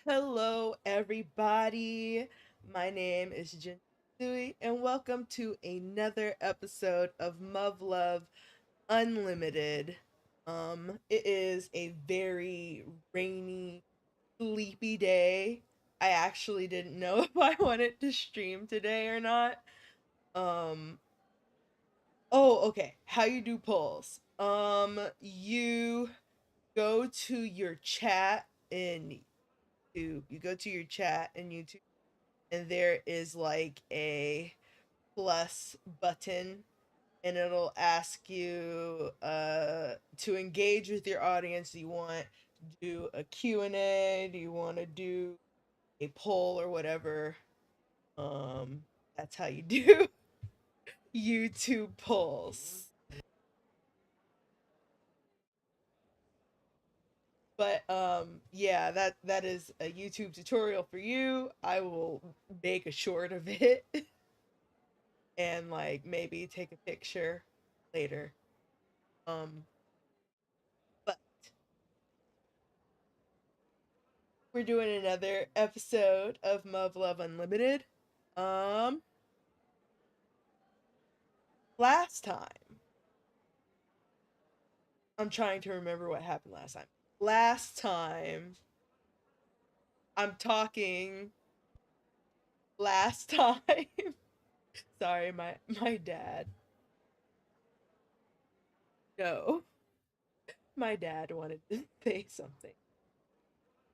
Hello, everybody. My name is Jinsui, and welcome to another episode of Muv-luv Unlimited. it is a very rainy, sleepy day. I actually didn't know if I wanted to stream today or not. Um, oh, okay. How you do polls? You go to your chat in YouTube. You go to your chat in YouTube and there is like a plus button and it'll ask you to engage with your audience. Do you want to do a Q&A? Do you want to do a poll or whatever? That's how you do YouTube polls. But yeah, that is a YouTube tutorial for you. I will make a short of it and like maybe take a picture later. Um, but we're doing another episode of Muv-luv Unlimited. Um, last time, I'm trying to remember what happened last time. Last time, I'm talking. Last time, sorry, my dad. No, my dad wanted to say something.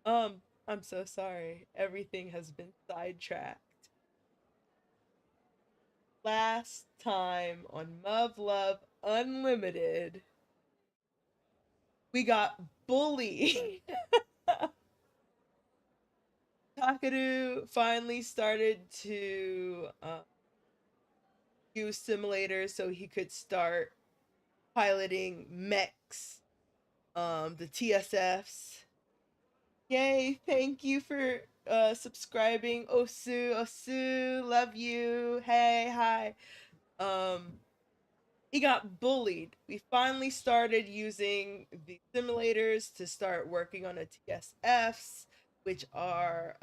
I'm so sorry. Everything has been sidetracked. Last time on Muv-luv Unlimited, we got bullied. Takeru finally started to use simulators so he could start piloting mechs, the TSFs. Yay, thank you for subscribing. Osu, love you. Hey, hi. Um, he got bullied. We finally started using the simulators to start working on the TSFs, which are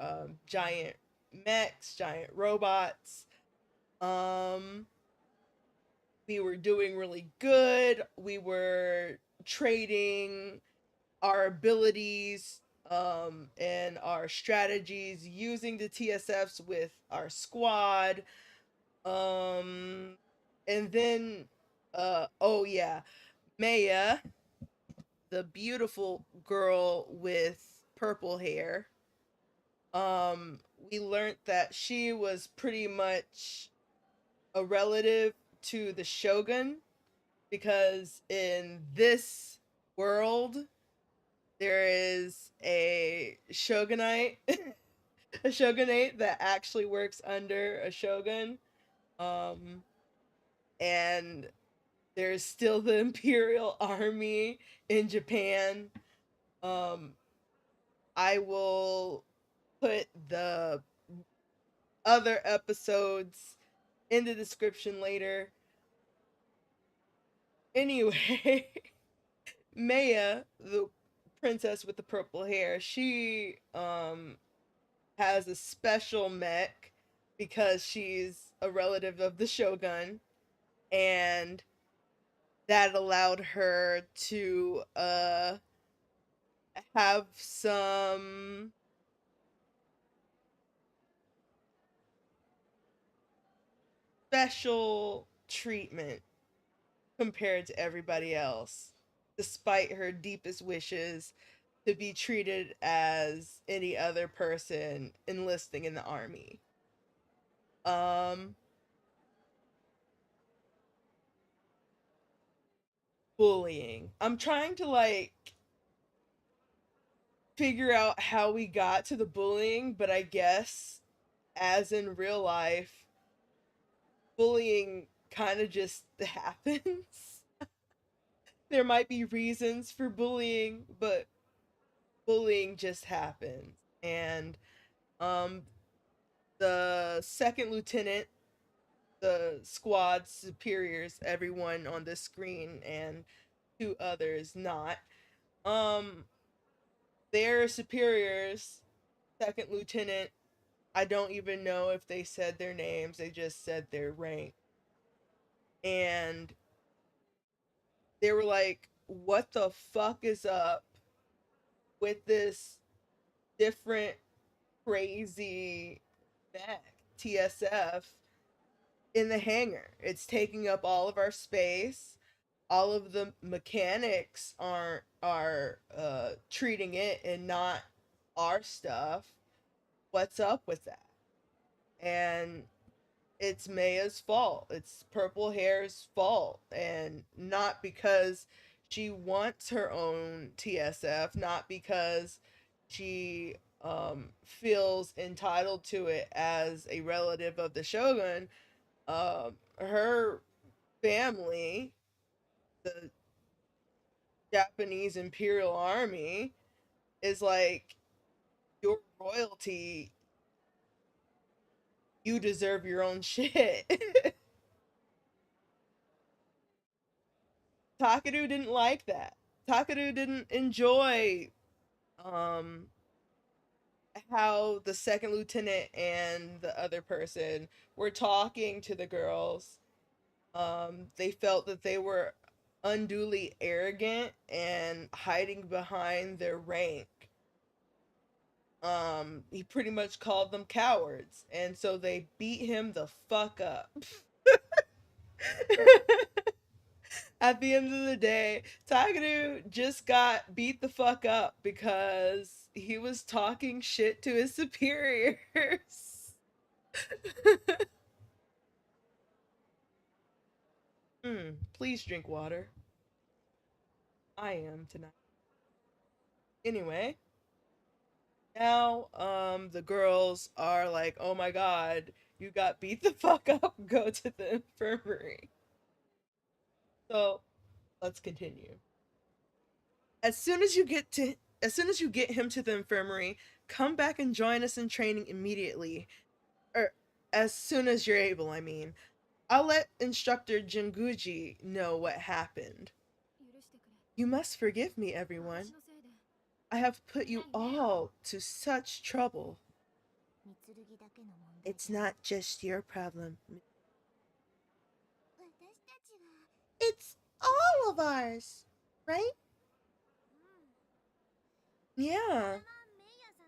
giant mechs, giant robots. Um, we were doing really good. We were trading our abilities and our strategies using the TSFs with our squad. Um, and then, oh yeah, Maya, the beautiful girl with purple hair, um, we learned that she was pretty much a relative to the shogun because in this world there is a shogunate a shogunate that actually works under a shogun, um and there's still the imperial army in Japan. um I will put the other episodes in the description later. Anyway, Maya, the princess with the purple hair, she has a special mech because she's a relative of the shogun, and that allowed her to have some special treatment compared to everybody else, despite her deepest wishes to be treated as any other person enlisting in the army. Um, Bullying. I'm trying to like figure out how we got to the bullying, but I guess as in real life, bullying kind of just happens. There might be reasons for bullying, but bullying just happens. And um the second lieutenant, the squad superiors, everyone on the screen and two others not, um their superiors, second lieutenant, I don't even know if they said their names, they just said their rank. And they were like, what the fuck is up with this different crazy mech TSF in the hangar? It's taking up all of our space. All of the mechanics are treating it and not our stuff. What's up with that? And it's Maya's fault. It's Purple Hair's fault. And not because she wants her own TSF, not because she feels entitled to it as a relative of the Shogun. Her family, the Japanese Imperial Army, is like, your royalty, you deserve your own shit. Takeru didn't like that. Takeru didn't enjoy um how the second lieutenant and the other person were talking to the girls. They felt that they were unduly arrogant and hiding behind their rank. He pretty much called them cowards, and so they beat him the fuck up. At the end of the day, Takeru just got beat the fuck up because he was talking shit to his superiors. Please drink water. I am tonight. Anyway, now the girls are like, "Oh my god, you got beat the fuck up. Go to the infirmary." So, let's continue. As soon as you get him to the infirmary, come back and join us in training immediately. Or as soon as you're able, I mean. I'll let instructor Jinguji know what happened. You must forgive me, everyone. I have put you all to such trouble. It's not just your problem. It's all of ours, right? Yeah.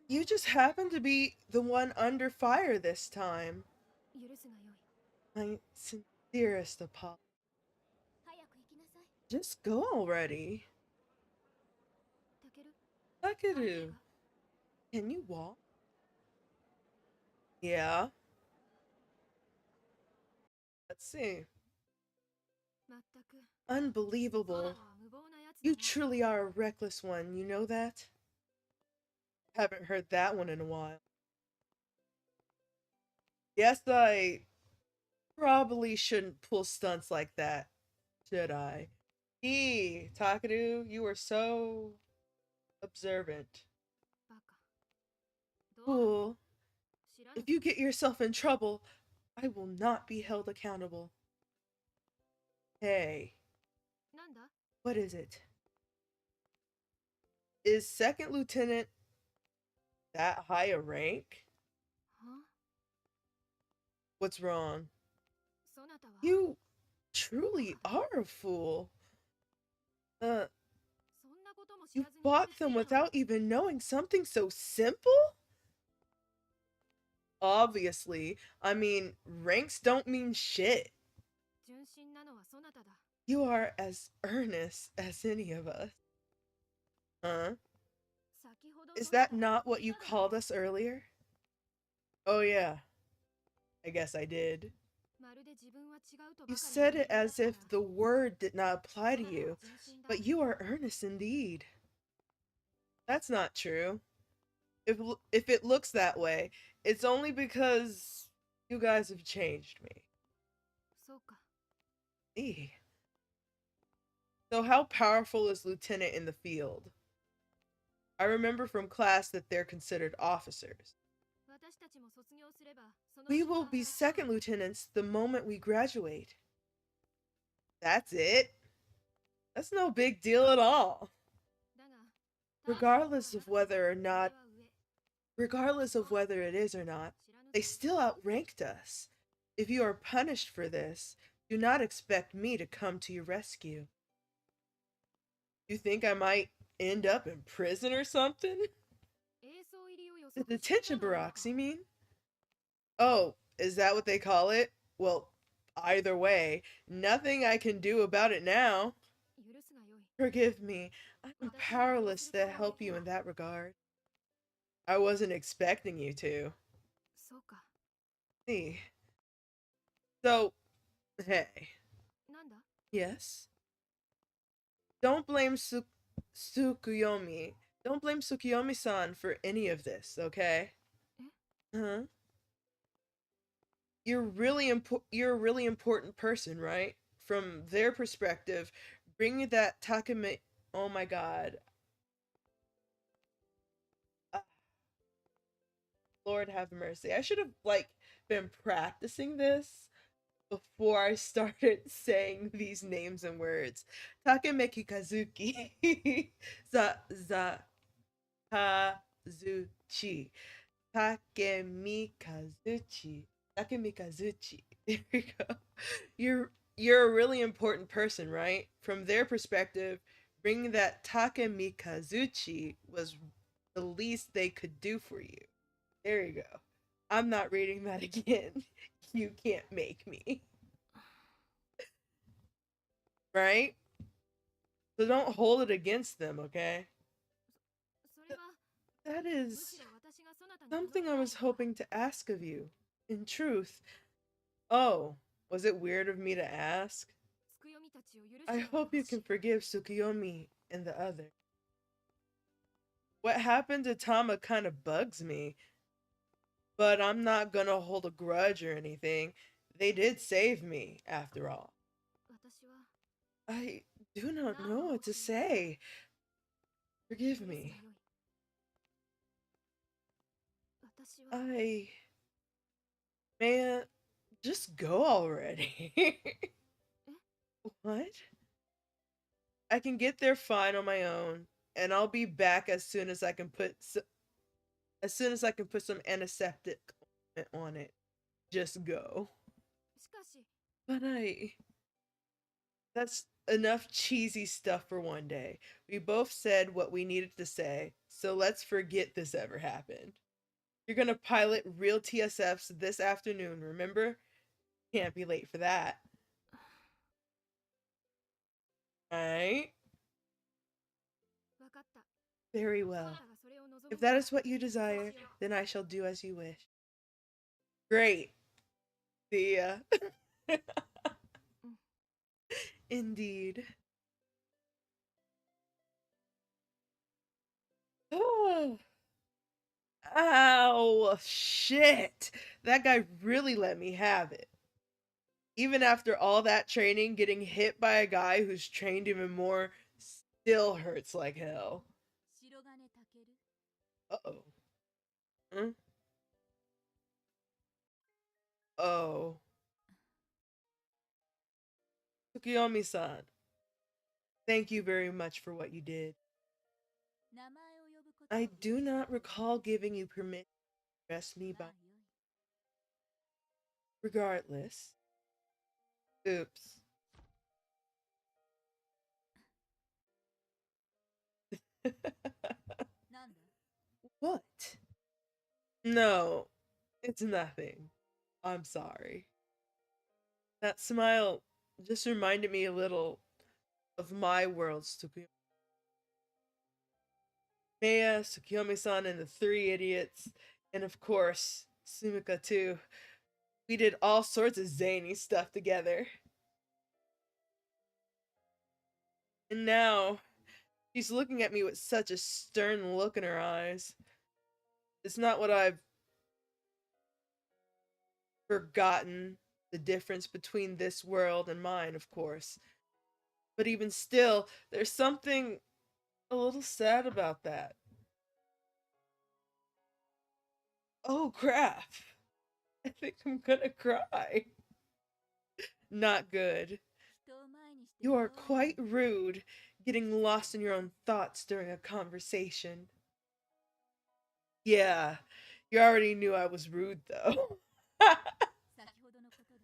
You just happen to be the one under fire this time. My sincerest apologies. Just go already. Takeru, can you walk? Yeah. Let's see. Unbelievable. You truly are a reckless one, you know that? Haven't heard that one in a while. Yes, I probably shouldn't pull stunts like that, should I? Takeru, you are so observant. Fool. If you get yourself in trouble, I will not be held accountable. Hey, what is it? Is second lieutenant that high a rank? What's wrong? You truly are a fool. Uh, you bought them without even knowing something so simple? Obviously. I mean, ranks don't mean shit. You are as earnest as any of us. Huh? Is that not what you called us earlier? Oh, yeah. I guess I did. You said it as if the word did not apply to you, but you are earnest indeed. That's not true. If it looks that way, it's only because you guys have changed me. Eh. So how powerful is lieutenant in the field? I remember from class that they're considered officers. We will be second lieutenants the moment we graduate. That's it? That's no big deal at all. Regardless of whether or not, regardless of whether it is or not, they still outranked us. If you are punished for this, do not expect me to come to your rescue. You think I might end up in prison or something? The detention barracks, you mean? Oh, is that what they call it? Well, either way, nothing I can do about it now. Forgive me, I'm powerless to help you in that regard. I wasn't expecting you to. See. So, hey. Yes? Don't blame Tsukuyomi. Don't blame Tsukuyomi-san for any of this, okay? Huh? You're a really important person, right? From their perspective, bringing that Takame. Oh my god. Uh, Lord have mercy. I should have like been practicing this before I started saying these names and words. Takemeki Kazuki. za Kazuchi. Takemi Kazuchi. Takemi Kazuchi. There we go. You're a really important person, right? From their perspective, bringing that Takemi Kazuchi was the least they could do for you. There you go. I'm not reading that again. You can't make me. Right? So don't hold it against them, okay? That is something I was hoping to ask of you. In truth. Oh, was it weird of me to ask? I hope you can forgive Tsukuyomi and the other. What happened to Tama kind of bugs me, but I'm not gonna hold a grudge or anything. They did save me, after all. I do not know what to say. Forgive me. I. Man, just go already. What? I can get there fine on my own, and I'll be back as soon as I can put some antiseptic on it. Just go. But that's enough cheesy stuff for one day. We both said what we needed to say, so let's forget this ever happened. You're gonna pilot real TSFs this afternoon, remember? Can't be late for that. Alright? Very well. If that is what you desire, then I shall do as you wish. Great. See ya. Indeed. Oh. Ow, shit. That guy really let me have it. Even after all that training, getting hit by a guy who's trained even more still hurts like hell. Uh-oh. Hmm? Oh. Tsukiyomi-san, thank you very much for what you did. I do not recall giving you permission to address me by. Regardless. Oops. What? No. It's nothing. I'm sorry. That smile just reminded me a little of my worlds, Tsukuyomi. Maya, Tsukuyomi-san, and the Three Idiots, and of course, Sumika too. We did all sorts of zany stuff together. And now, she's looking at me with such a stern look in her eyes. It's not what I've forgotten the difference between this world and mine, of course. But even still, there's something a little sad about that. Oh crap. I think I'm gonna cry. Not good. You are quite rude, getting lost in your own thoughts during a conversation. Yeah, you already knew I was rude though.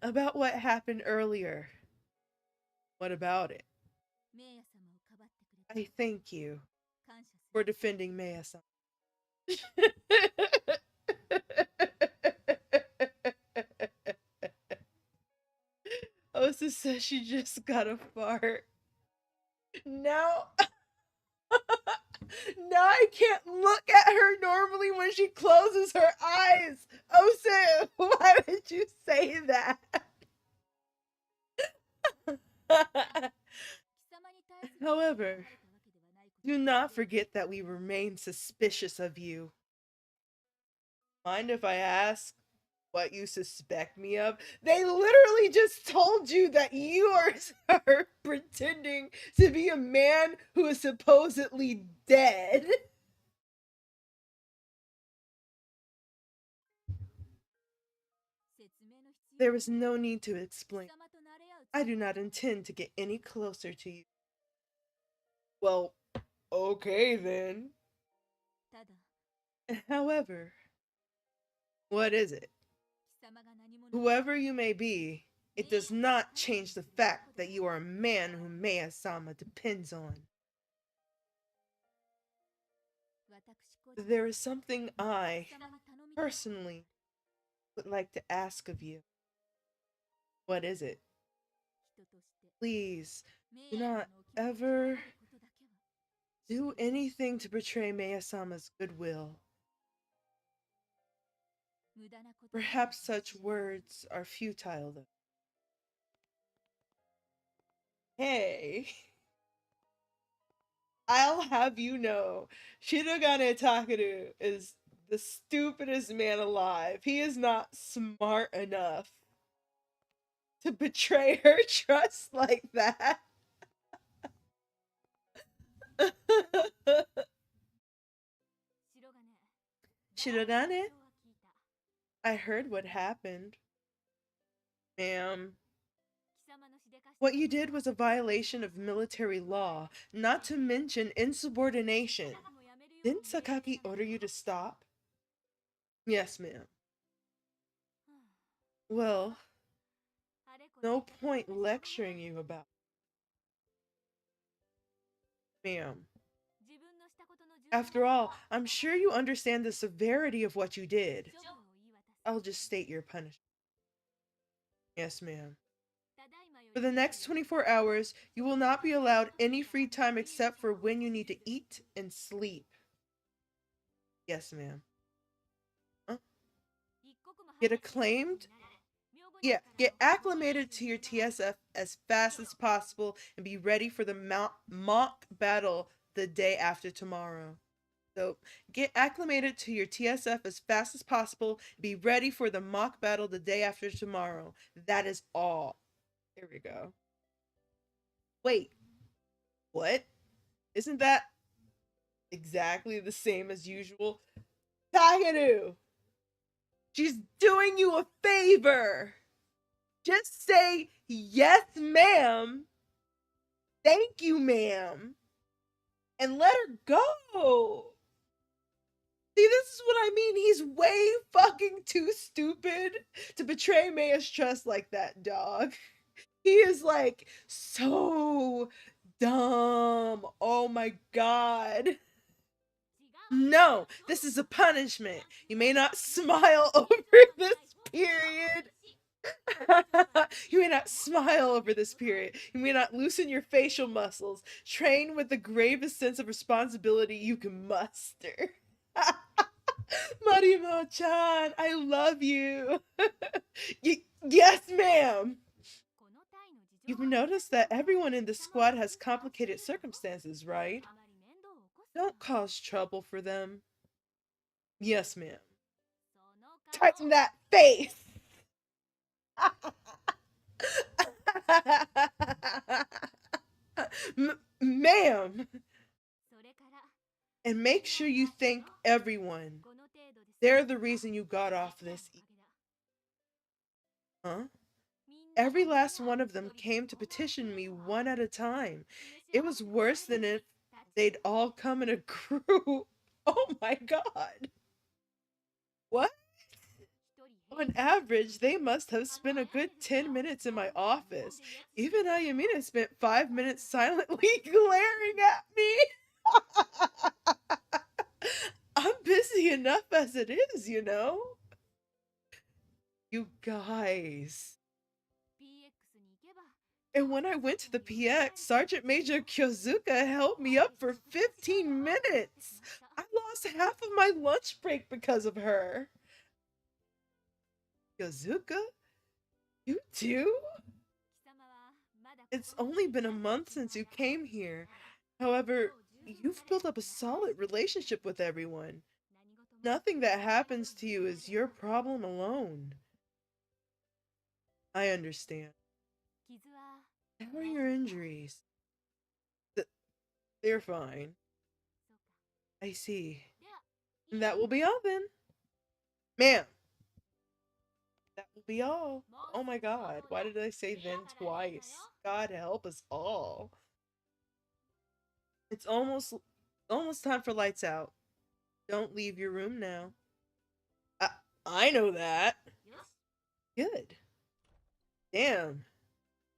About what happened earlier. What about it? I thank you for defending Maya-san. Osa says she just got a fart. Now, now I can't look at her normally when she closes her eyes. Osa, why would you say that? However, do not forget that we remain suspicious of you. Mind if I ask what you suspect me of? They literally just told you that you are pretending to be a man who is supposedly dead. There is no need to explain. I do not intend to get any closer to you. Well, okay then. However, what is it? Whoever you may be, it does not change the fact that you are a man whom Maya-sama depends on. There is something I, personally, would like to ask of you. What is it? Please, do not ever do anything to betray Maya-sama's goodwill. Perhaps such words are futile, though. Hey, I'll have you know, Shirogane Takeru is the stupidest man alive. He is not smart enough to betray her trust like that. Shirogane, I heard what happened. Ma'am, what you did was a violation of military law, not to mention insubordination. Didn't Sakaki order you to stop? Yes, ma'am. Well, no point lecturing you about. Ma'am. After all, I'm sure you understand the severity of what you did. I'll just state your punishment. Yes, ma'am. For the next 24 hours, you will not be allowed any free time except for when you need to eat and sleep. Yes, ma'am. Huh? Get acclaimed? Yeah, get acclimated to your TSF as fast as possible and be ready for the mock battle the day after tomorrow. So get acclimated to your TSF as fast as possible. Be ready for the mock battle the day after tomorrow. That is all. Here we go. Wait, what? Isn't that exactly the same as usual? Takeru! She's doing you a favor! Just say, yes, ma'am. Thank you, ma'am. And let her go. See, this is what I mean. He's way fucking too stupid to betray Maya's trust like that, dog. He is like so dumb. Oh my god. No, this is a punishment. You may not smile over this period. You may not smile over this period. You may not loosen your facial muscles. Train with the gravest sense of responsibility you can muster. Marimo-chan, I love you. Yes, ma'am. You've noticed that everyone in the squad has complicated circumstances, right? Don't cause trouble for them. Yes, ma'am. Tighten that face. Ma'am. And make sure you thank everyone. They're the reason you got off this. Huh? Every last one of them came to petition me one at a time. It was worse than if they'd all come in a group. Oh my god. What? On average, they must have spent a good 10 minutes in my office. Even Ayamina spent 5 minutes silently glaring at me. I'm busy enough as it is, you know? You guys. And when I went to the PX, Sergeant Major Kyozuka held me up for 15 minutes. I lost half of my lunch break because of her. Kyozuka? You too? It's only been a month since you came here. However, you've built up a solid relationship with everyone. Nothing that happens to you is your problem alone. I understand. How are your injuries? They're fine. I see. And that will be all then. Ma'am. That will be all. Oh my god. Why did I say then twice? God help us all. It's almost time for lights out. Don't leave your room now. I know that. Good. Damn.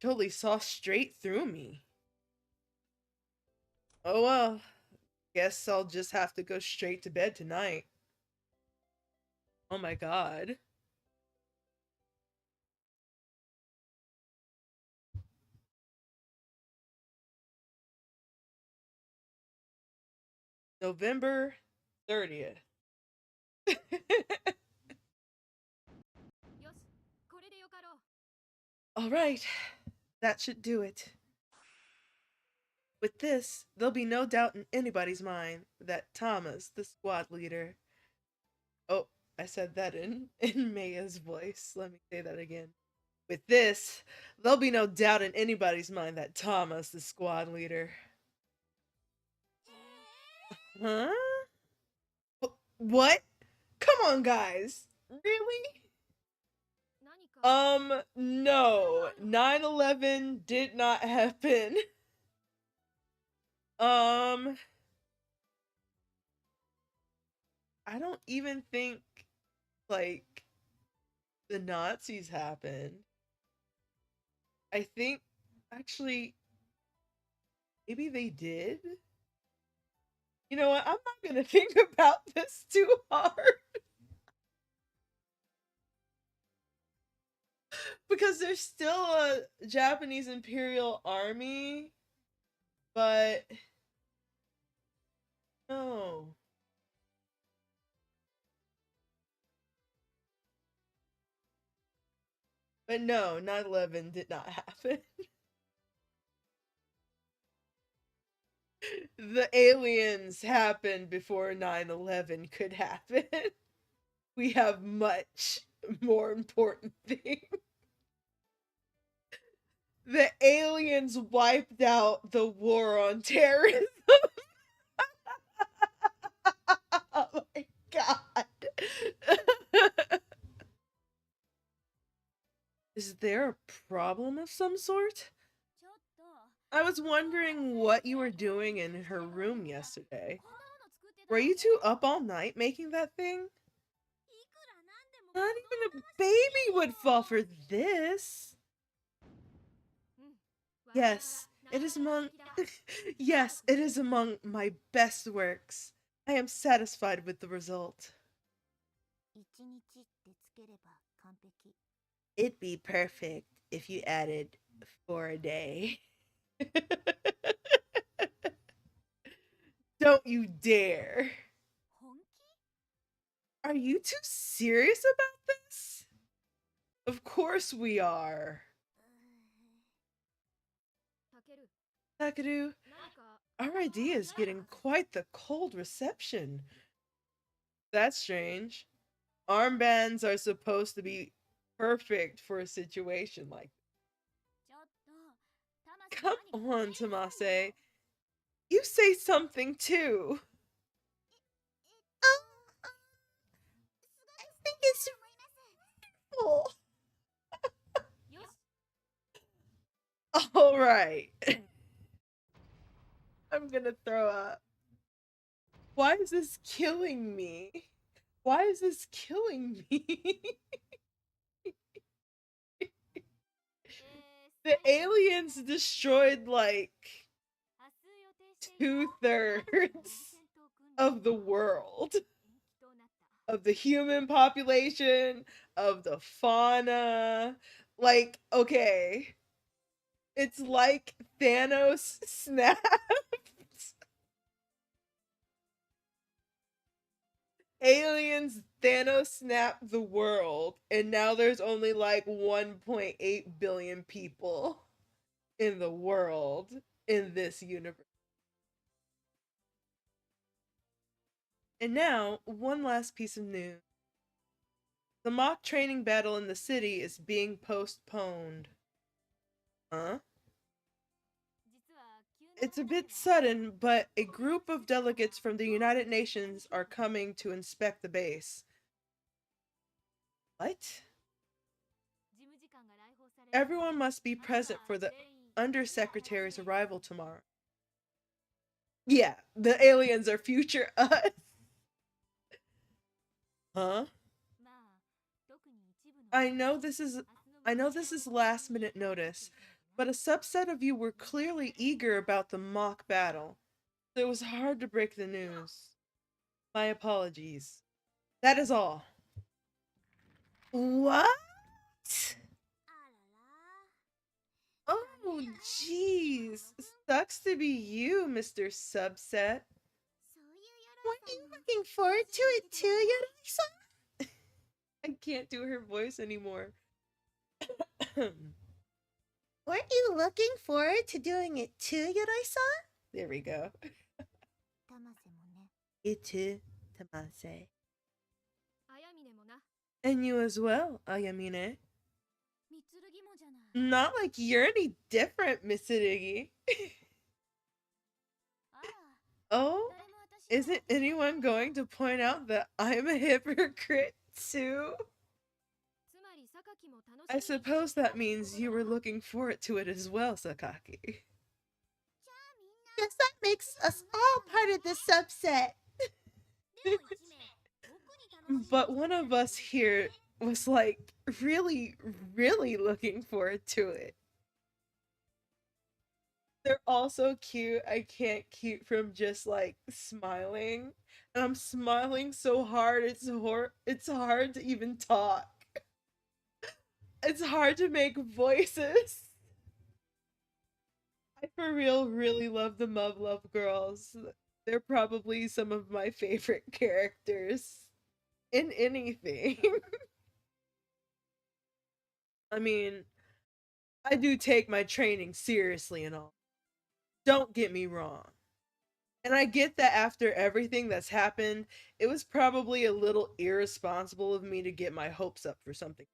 Totally saw straight through me. Oh well. Guess I'll just have to go straight to bed tonight. Oh my god. November 30th. All right. That should do it. With this, there'll be no doubt in anybody's mind that Thomas, the squad leader. Oh, I said that in Maya's voice. Let me say that again. With this, there'll be no doubt in anybody's mind that Thomas, the squad leader. Huh? What? Come on, guys. Really? No. 9/11 did not happen. Um, I don't even think, like, the Nazis happened. I think, actually, maybe they did? You know what? I'm not gonna think about this too hard. Because there's still a Japanese Imperial Army, but no. But no, 9/11 did not happen. The aliens happened before 9/11 could happen. We have much more important things. The aliens wiped out the war on terrorism. Oh my god. Is there a problem of some sort? I was wondering what you were doing in her room yesterday. Were you two up all night making that thing? Not even a baby would fall for this. Yes, it is among yes, it is among my best works. I am satisfied with the result. 1ってつければ完璧。 It'd be perfect if you added for a day. Don't you dare. 本気？ Are you too serious about this? Of course we are. たける、 Takeru, 何か our idea is getting quite the cold reception. That's strange. Armbands are supposed to be perfect for a situation like this. ちょっと、魂 Come 何か on, Tomase. You say something too. Oh, I think it's full. よし、 All right. I'm gonna throw up. Why is this killing me? Why is this killing me? The aliens destroyed like 明日予定している 2/3 of the world, 延期となった。 of the human population, of the fauna. Like, okay, it's like Thanos snapped. Aliens Thanos snapped the world, and now there's only like 1.8 billion people in the world in this universe. And now, one last piece of news. The mock training battle in the city is being postponed. Huh? 実は急な It's a 話だ bit けど、 sudden, but a group of delegates from the United Nations are coming to inspect the base. What? 事務次官が来訪される。 Everyone must be present for the Undersecretary's arrival tomorrow. Yeah, the aliens are future us. Huh? まあ、特に一部の I know this is last minute notice, but a subset of you were clearly eager about the mock battle. So it was hard to break the news. My apologies. That is all. What? あらら、 Oh, jeez. Sucks to be you, Mr. Subset. そういうよ Weren't ろ you さんも looking forward to it too, Yoroi-san? I can't do her voice anymore. Weren't you looking forward to doing it too, Yoroi-san? There we go. たませもね。 You too, Tamase. あやみねもな。 And you as well, Ayamine. みつるぎもじゃない。 Not like you're any different, Mitsurugi. あら、 Oh, 誰も私を isn't anyone going to point out that I'm a hypocrite too? つまり榊も楽しみ I にしてい suppose た that means you were looking forward to it as well, Sakaki. じゃあみんな Guess that makes us all part of the subset. でも一名特に楽しみにして But one of us here was like really, really looking forward to it. They're all so cute. I can't keep from just like smiling. And I'm smiling so hard it's hard to even talk. It's hard to make voices. I for real really love the muv-luv girls. They're probably some of my favorite characters in anything. I mean, I do take my training seriously and all. Don't get me wrong. And I get that after everything that's happened, it was probably a little irresponsible of me to get my hopes up for something.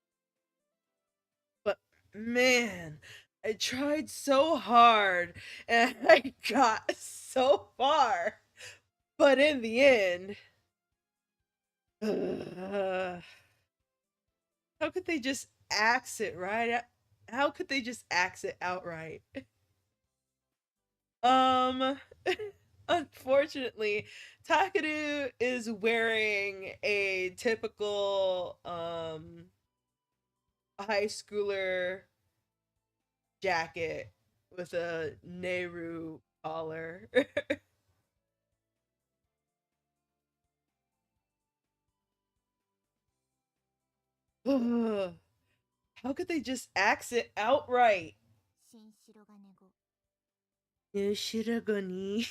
But man, I tried so hard and I got so far. But in the end, how could they just axe it right? How could they just axe it outright? Um, unfortunately, Takeru is wearing a typical high schooler jacket with a Nehru collar. How could they just axe it outright? 新白金語 New shirogane.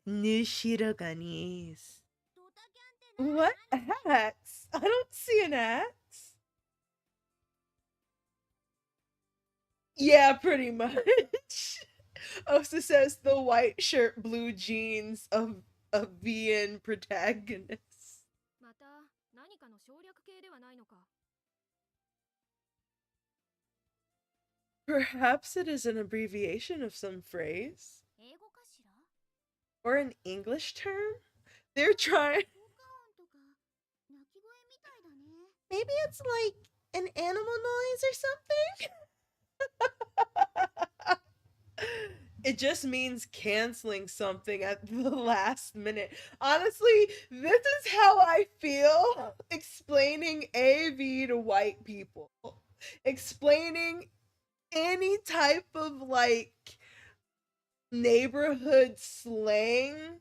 New shiroganes. ドタキャンって What 何 axe? I don't see an axe. Yeah, pretty much. Osa says the white shirt, blue jeans of a VN protagonist. また何かの省略形ではないのか Perhaps it is an abbreviation of some phrase 英語かしら or an English term. They're trying. 効果音とか鳴き声みたいだね Maybe it's like an animal noise or something. It just means canceling something at the last minute. Honestly, this is how I feel explaining AV to white people. Explaining any type of like neighborhood slang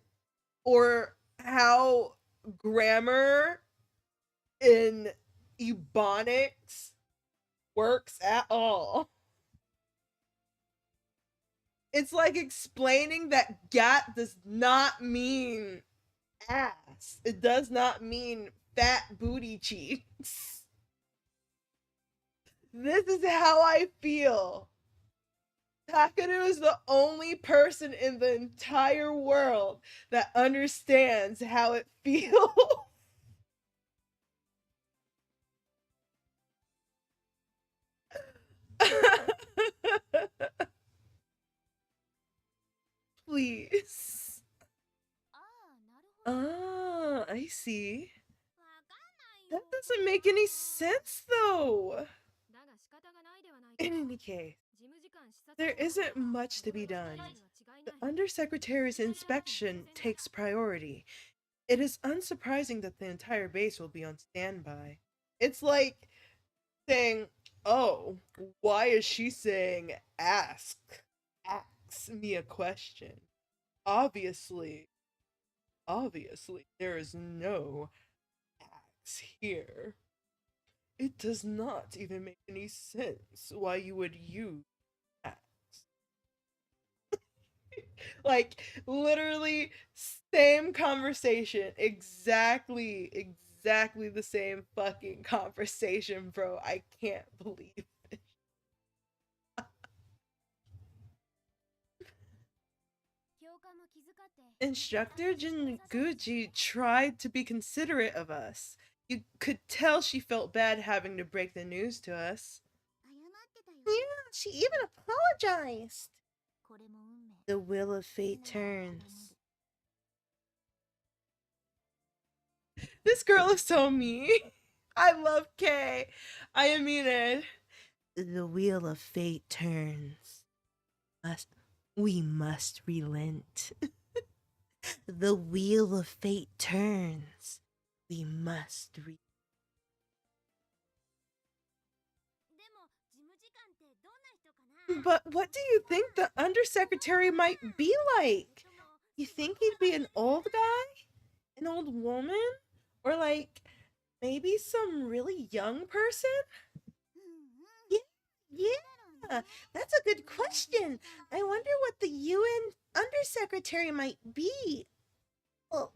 or how grammar in Ebonics works at all. It's like explaining that gat does not mean ass. It does not mean fat booty cheeks. This is how I feel. Takeru is the only person in the entire world that understands how it feels. Please. ああなるほど Ah, I see. わかんないよ That doesn't make any sense, though. だが仕方がないではないか In any case, 事務次官視察 there isn't much to be done. The Undersecretary's inspection takes priority. It is unsurprising that the entire base will be on standby. It's like saying, oh, why is she saying ask? Ask me a question. Obviously, there is no axe here. It does not even make any sense why you would use axe. Like, literally, same conversation. Exactly the same fucking conversation, bro. I can't believe it. Instructor Jinguji tried to be considerate of us. You could tell she felt bad having to break the news to us. 謝ってたよ Yeah, she even apologized. これも運命 The wheel of fate turns. This girl is so mean. I love Kay. I mean it. The wheel of fate turns. We must relent. The wheel of fate turns. We must relent. でも事務次官ってどんな人かな But what do you think the undersecretary might be like? You think he'd be an old guy? An old woman? Or like maybe some really young person? Yeah, that's a good question. I wonder what the UN undersecretary might be. Oh.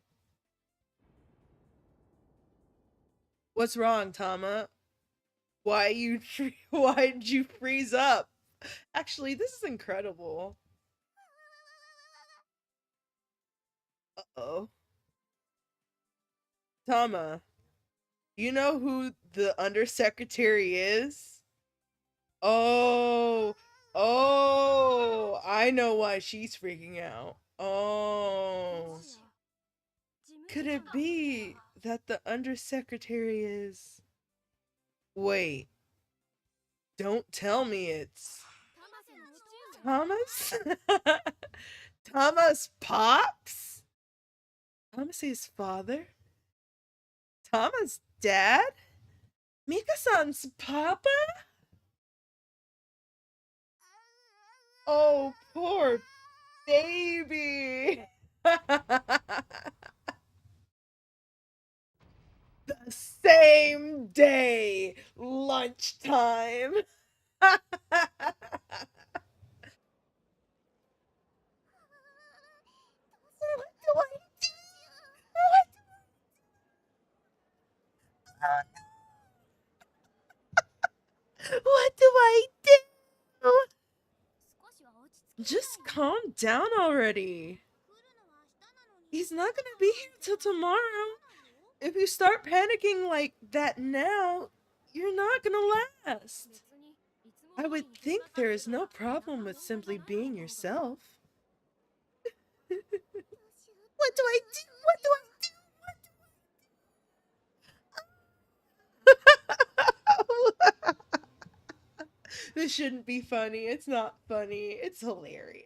What's wrong, Tama? Why'd you freeze up? Actually, this is incredible. Uh-oh. Tama, you know who the undersecretary is? Oh, I know why she's freaking out. Oh, could it be that the undersecretary is... Wait, don't tell me it's... Thomas? Thomas Pops? Thomas's father? Thomas' dad? Mika-san's papa? Oh, poor baby. The same day, lunchtime. What do I do? What do I do? Just calm down already. He's not gonna be here till tomorrow. If you start panicking like that now, you're not gonna last. I would think there is no problem with simply being yourself. What do I do? What do I do? This shouldn't be funny. It's not funny. It's hilarious.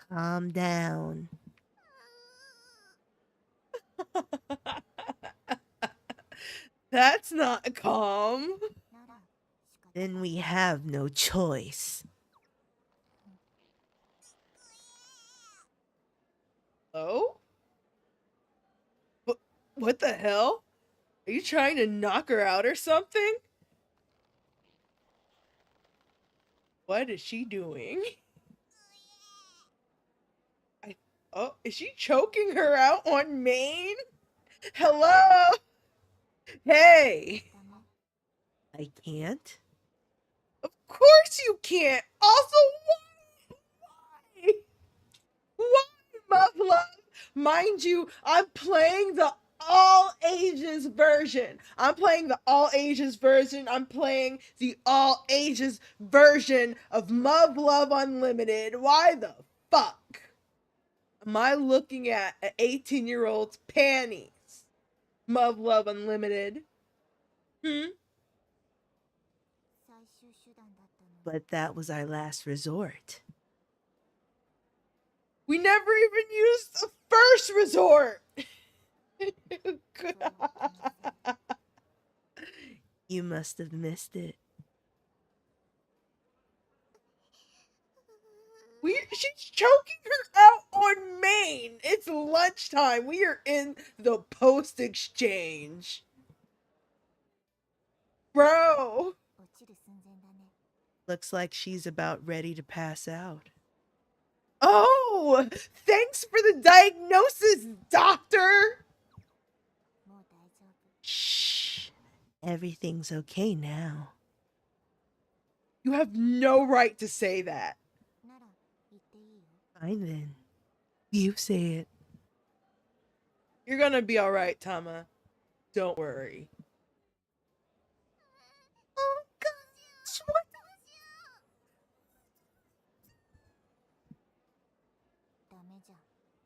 Calm down. That's not calm. Then we have no choice. Oh? What the hell? Are you trying to knock her out or something? What is she doing? Oh, is she choking her out on Maine? Hello? Hey. I can't. Of course you can't. Also, why? Why, muv-luv? Mind you, I'm playing the all ages version. I'm playing the all ages version. I'm playing the all ages version of muv-luv Unlimited. Why the fuck am I looking at an 18-year-old's panties? Muv-luv Unlimited. But that was our last resort. We never even used the first resort. You must have missed it. She's choking her out on Maine. It's lunchtime. We are in the post exchange. Bro. Looks like she's about ready to pass out. Oh, thanks for the diagnosis, doctor. Shh. Everything's okay now. You have no right to say that. Fine then. You say it. You're gonna be alright, Tama. Don't worry. Oh gosh, what?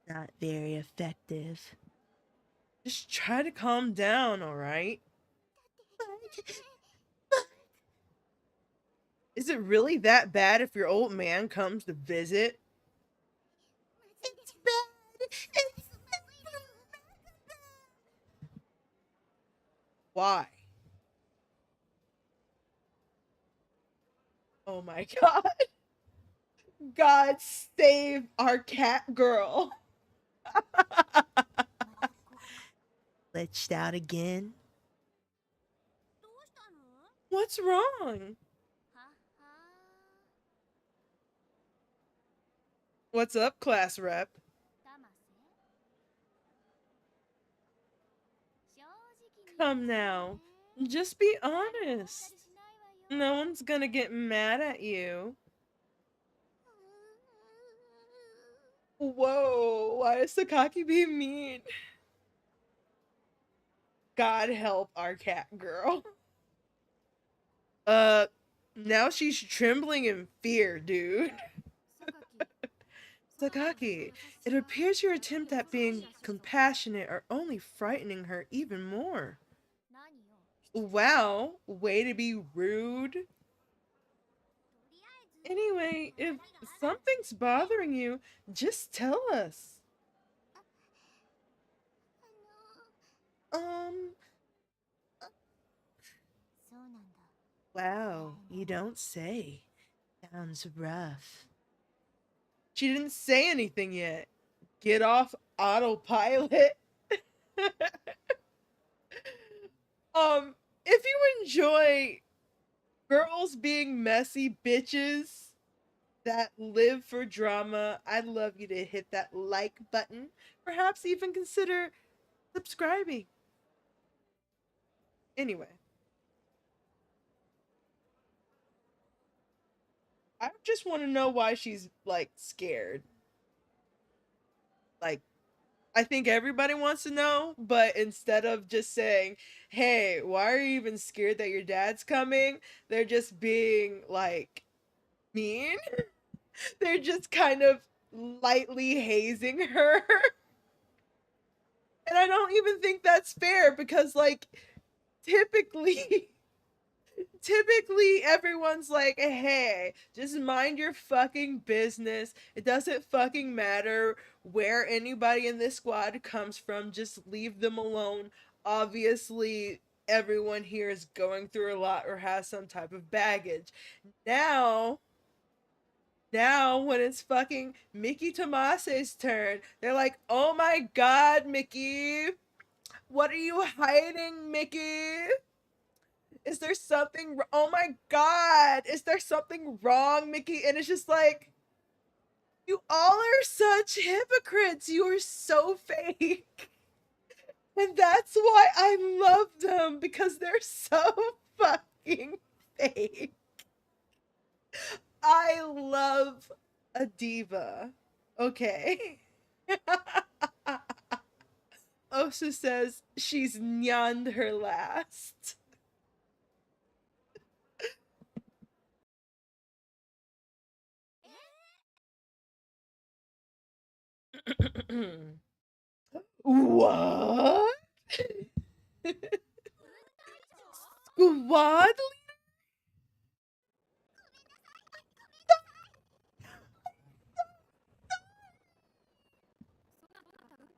Not very effective. Just try to calm down, alright? Is it really that bad if your old man comes to visit? It's bad. It's Why? Oh my god. God save our cat girl. Glitched out again? What's wrong? What's up, class rep? Come now. Just be honest. No one's gonna get mad at you. Whoa, why is Sakaki being mean? God help our cat girl. Now she's trembling in fear, dude. Sakaki, it appears your attempt at being compassionate are only frightening her even more. Wow, way to be rude. Anyway, if something's bothering you, just tell us. Um, wow, you don't say. Sounds rough. She didn't say anything yet. Get off autopilot. If you enjoy girls being messy bitches that live for drama, I'd love you to hit that like button. Perhaps even consider subscribing. Anyway, I just want to know why she's like scared. Like, I think everybody wants to know, but instead of just saying, hey, why are you even scared that your dad's coming? They're just being like mean. They're just kind of lightly hazing her. And I don't even think that's fair because, like, typically typically everyone's like, hey, just mind your fucking business. It doesn't fucking matter where anybody in this squad comes from, just leave them alone. Obviously everyone here is going through a lot or has some type of baggage. Now when it's fucking Mickey Tomase's turn, they're like, oh my god, Mickey, what are you hiding, Mickey? Is there something? Oh my god! Is there something wrong, Mickey? And it's just like, you all are such hypocrites. You are so fake, and that's why I love them because they're so fucking fake. I love a diva. Okay. Osa says she's nyanned her last. What? Squad?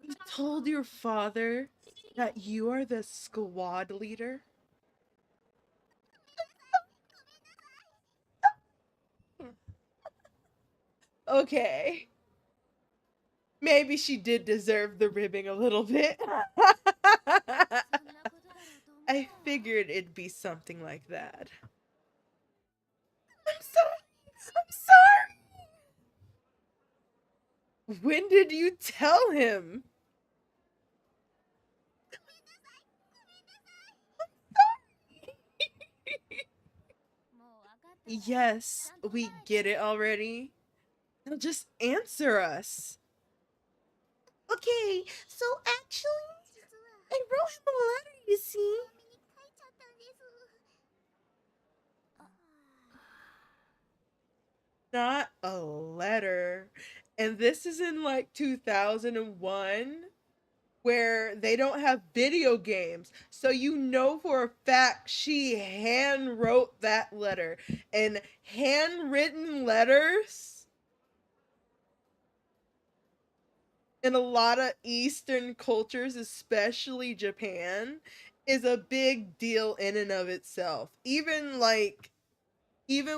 You told your father that you are the squad leader? Okay. Maybe she did deserve the ribbing a little bit. I figured it'd be something like that. I'm sorry. I'm sorry. When did you tell him? Yes, we get it already. Now just answer us. Okay, so actually, I wrote him a letter, you see. Not a letter. And this is in like 2001 where they don't have video games. So you know for a fact she hand wrote that letter. And handwritten letters in a lot of Eastern cultures, especially Japan, is a big deal in and of itself. Even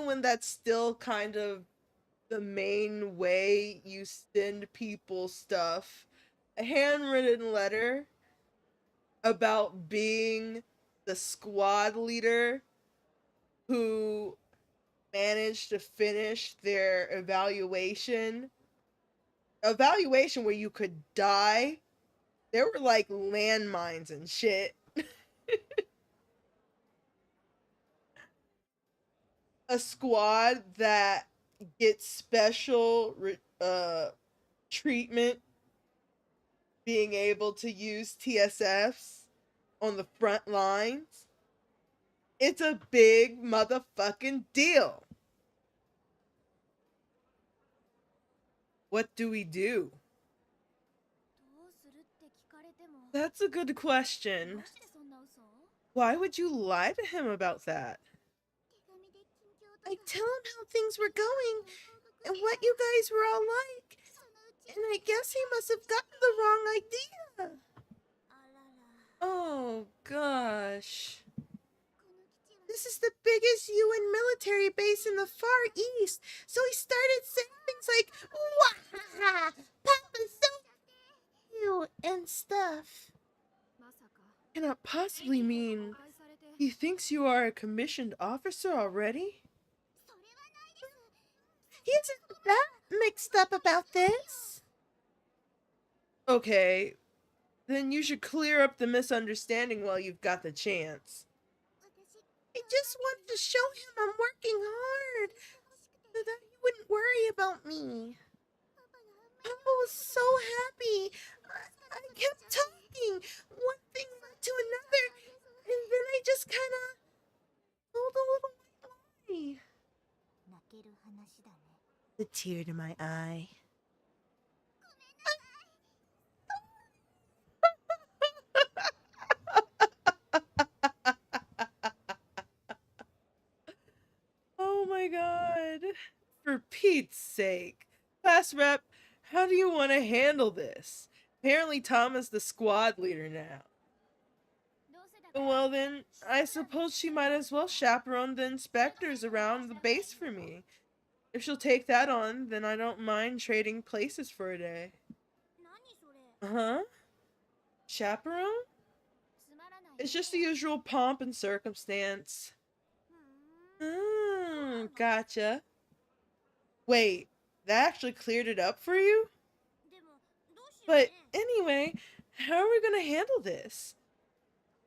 when that's still kind of the main way you send people stuff, a handwritten letter about being the squad leader who managed to finish their evaluation where you could die. There were like landmines and shit. A squad that gets special treatment being able to use TSFs on the front lines. It's a big motherfucking deal. What do we do? That's a good question. Why would you lie to him about that? I tell him how things were going and what you guys were all like. And I guess he must have gotten the wrong idea. Oh gosh. This is the biggest UN military base in the Far East. So he started saying things like, "Wahaha, Papa's so cute," and stuff. Cannot possibly mean he thinks you are a commissioned officer already? He isn't that mixed up about this. Okay, then you should clear up the misunderstanding while you've got the chance. I just want to show him I'm working hard so that he wouldn't worry about me. Papa was so happy. I kept talking. One thing led to another, and then I just kind of told a little white lie. The tear to my eye. Oh my god. For Pete's sake. Class rep, how do you want to handle this? Apparently Thomas the squad leader now. Well then, I suppose she might as well chaperone the inspectors around the base for me. If she'll take that on, then I don't mind trading places for a day. Huh? Chaperone? It's just the usual pomp and circumstance. Gotcha. Wait, that actually cleared it up for you? But anyway, how are we gonna handle this?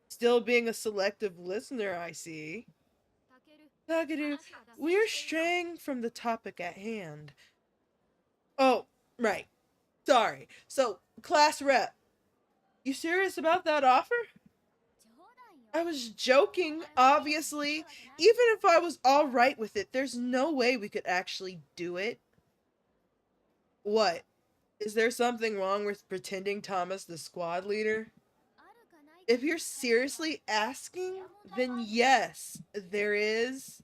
Still being a selective listener, I see. Takeru, we're straying from the topic at hand. Oh, right. Sorry. So, class rep, you serious about that offer? I was joking, obviously. Even if I was alright with it, there's no way we could actually do it. What? Is there something wrong with pretending Thomas the squad leader? If you're seriously asking, then yes, there is.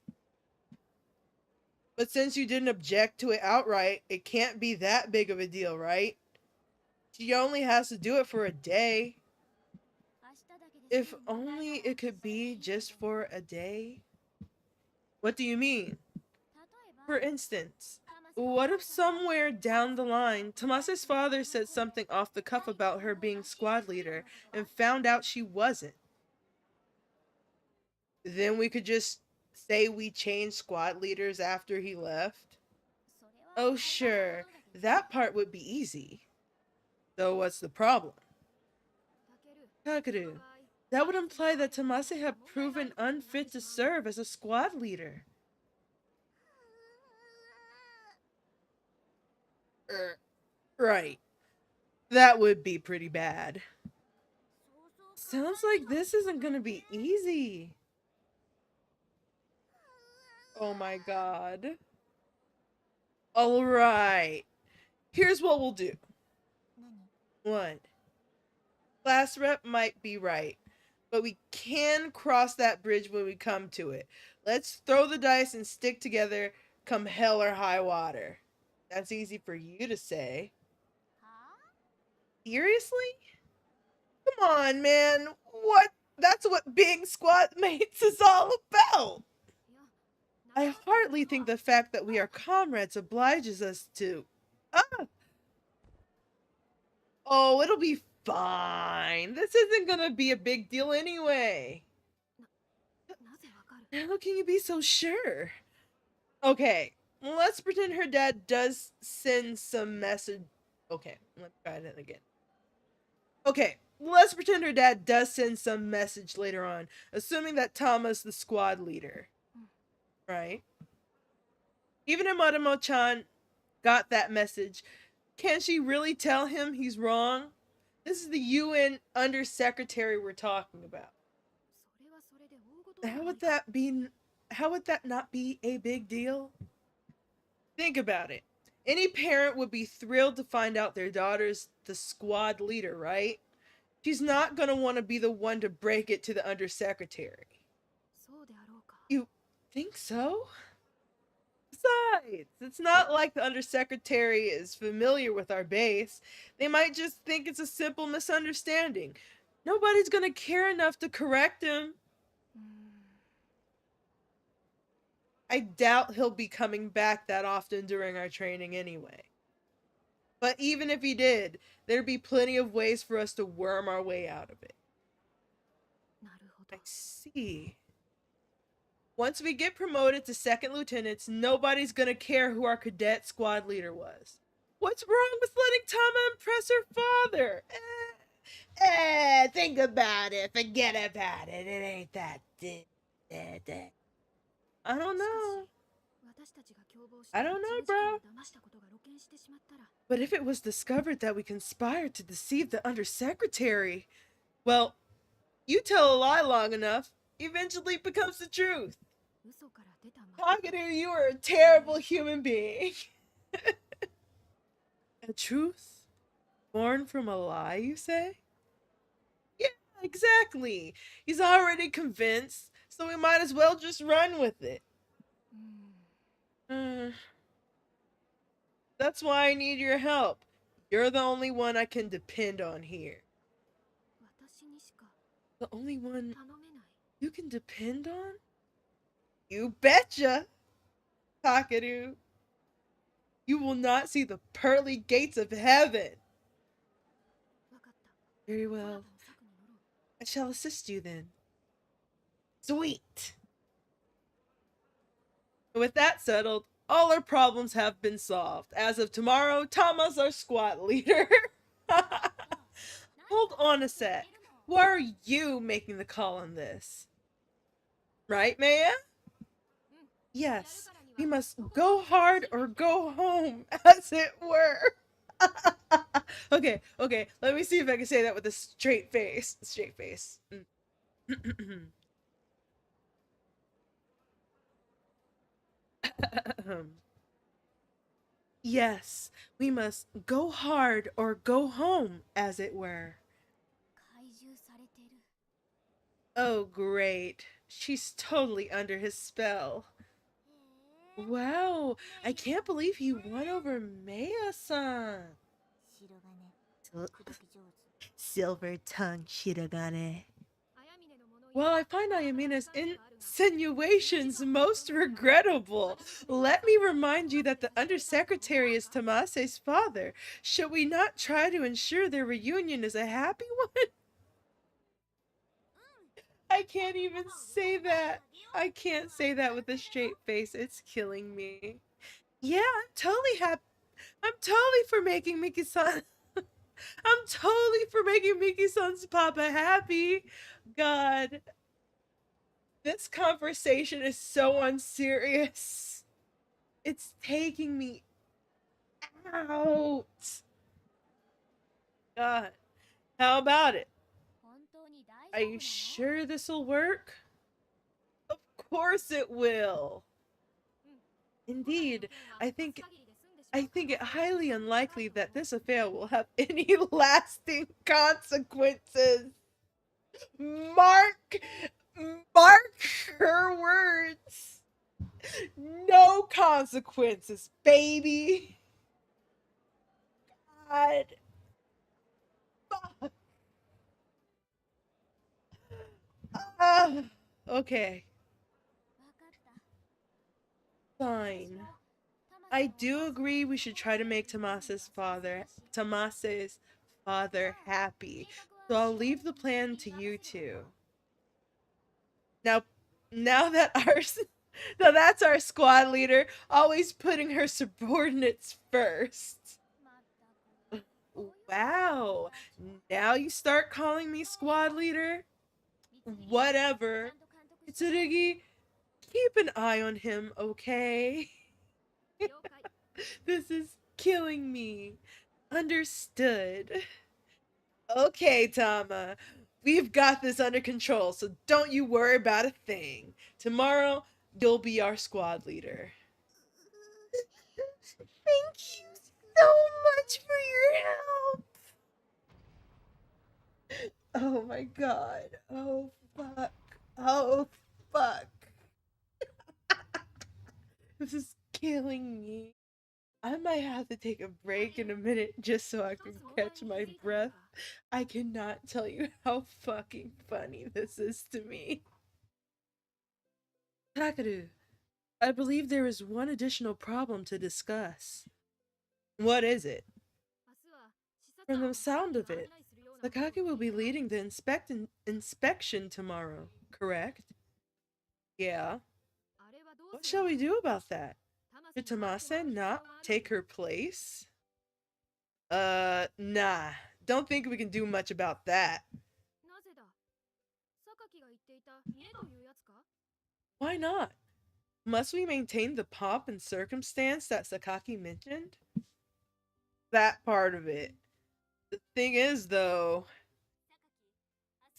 But since you didn't object to it outright, it can't be that big of a deal, right? She only has to do it for a day. If only it could be just for a day. What do you mean? For instance, what if somewhere down the line, Tomase's father said something off the cuff about her being squad leader and found out she wasn't? Then we could just say we changed squad leaders after he left? Oh, sure, that part would be easy. So what's the problem? Takeru, that would imply that Tomase had proven unfit to serve as a squad leader. Right. That would be pretty bad. Sounds like this isn't gonna be easy. Oh my god. Alright. Here's what we'll do. What? Class rep might be right, but we can cross that bridge when we come to it. Let's throw the dice and stick together come hell or high water. That's easy for you to say. Seriously? Come on, man. What? That's what being squad mates is all about. I hardly think the fact that we are comrades obliges us to. Ah! Oh, it'll be fine. This isn't gonna be a big deal anyway. How can you be so sure? Okay, let's pretend her dad does send some message. Okay, let's try that again. Okay, let's pretend her dad does send some message later on, assuming that Tama's the squad leader. Right? Even if Marumo-chan got that message, can she really tell him he's wrong? This is the UN undersecretary we're talking about. How would that be? How would that not be a big deal? Think about it. Any parent would be thrilled to find out their daughter's the squad leader, right? She's not gonna want to be the one to break it to the undersecretary. You think so? Besides, it's not like the undersecretary is familiar with our base. They might just think it's a simple misunderstanding. Nobody's gonna care enough to correct him. I doubt he'll be coming back that often during our training anyway. But even if he did, there'd be plenty of ways for us to worm our way out of it. と。 I see. Once we get promoted to second lieutenants, nobody's gonna care who our cadet squad leader was. What's wrong with letting Tama impress her father? Think about it. Forget about it. It ain't that. I don't know. I don't know, bro. But if it was discovered that we conspired to deceive the undersecretary, well, you tell a lie long enough, eventually it becomes the truth. Takeru, you are a terrible human being. A truth born from a lie, you say? Yeah, exactly. He's already convinced, so we might as well just run with it. That's why I need your help. You're the only one I can depend on here. The only one you can depend on? You betcha, Takeru. You will not see the pearly gates of heaven. Very well. I shall assist you then. Sweet. With that settled, all our problems have been solved. As of tomorrow, Tama's our squad leader. Hold on a sec. Why are you making the call on this? Right, Maya? Yes, we must go hard or go home, as it were. Okay, let me see if I can say that with a straight face. Straight face. Yes, we must go hard or go home, as it were. Oh, great. She's totally under his spell. Wow, I can't believe he won over Maya-san. Silver tongue shirogane. Well, I find Ayamina's insinuations most regrettable. Let me remind you that the undersecretary is Tamase's father. Should we not try to ensure their reunion is a happy one? I can't even say that. I can't say that with a straight face. It's killing me. Yeah, I'm totally happy. I'm totally for making Miki-san. I'm totally for making Miki-san's papa happy. God, this conversation is so unserious. It's taking me out. God, how about it? Are you sure this'll work? Of course it will. Indeed, I think it highly unlikely that this affair will have any lasting consequences. Mark her words. No consequences, baby. God. Okay, fine. I do agree we should try to make Tamase's father happy. So I'll leave the plan to you two. Now, now that our now that's our squad leader, always putting her subordinates first. Wow. Now you start calling me squad leader? Whatever. Itsurugi, keep an eye on him, okay? This is killing me. Understood. Okay, Tama. We've got this under control, so don't you worry about a thing. Tomorrow, you'll be our squad leader. Thank you so much for your help. Oh my god. Oh fuck. Oh fuck. This is killing me. I might have to take a break in a minute just so I can catch my breath. I cannot tell you how fucking funny this is to me. Takeru, I believe there is one additional problem to discuss. What is it? From the sound of it, Sakaki will be leading the inspection tomorrow, correct? Yeah. What shall we do about that? Should Tamase not take her place? Nah. Don't think we can do much about that. なぜだ？榊が言っていた見栄というやつか？ Why not? Must we maintain the pomp and circumstance that Sakaki mentioned? That part of it. The thing is, though,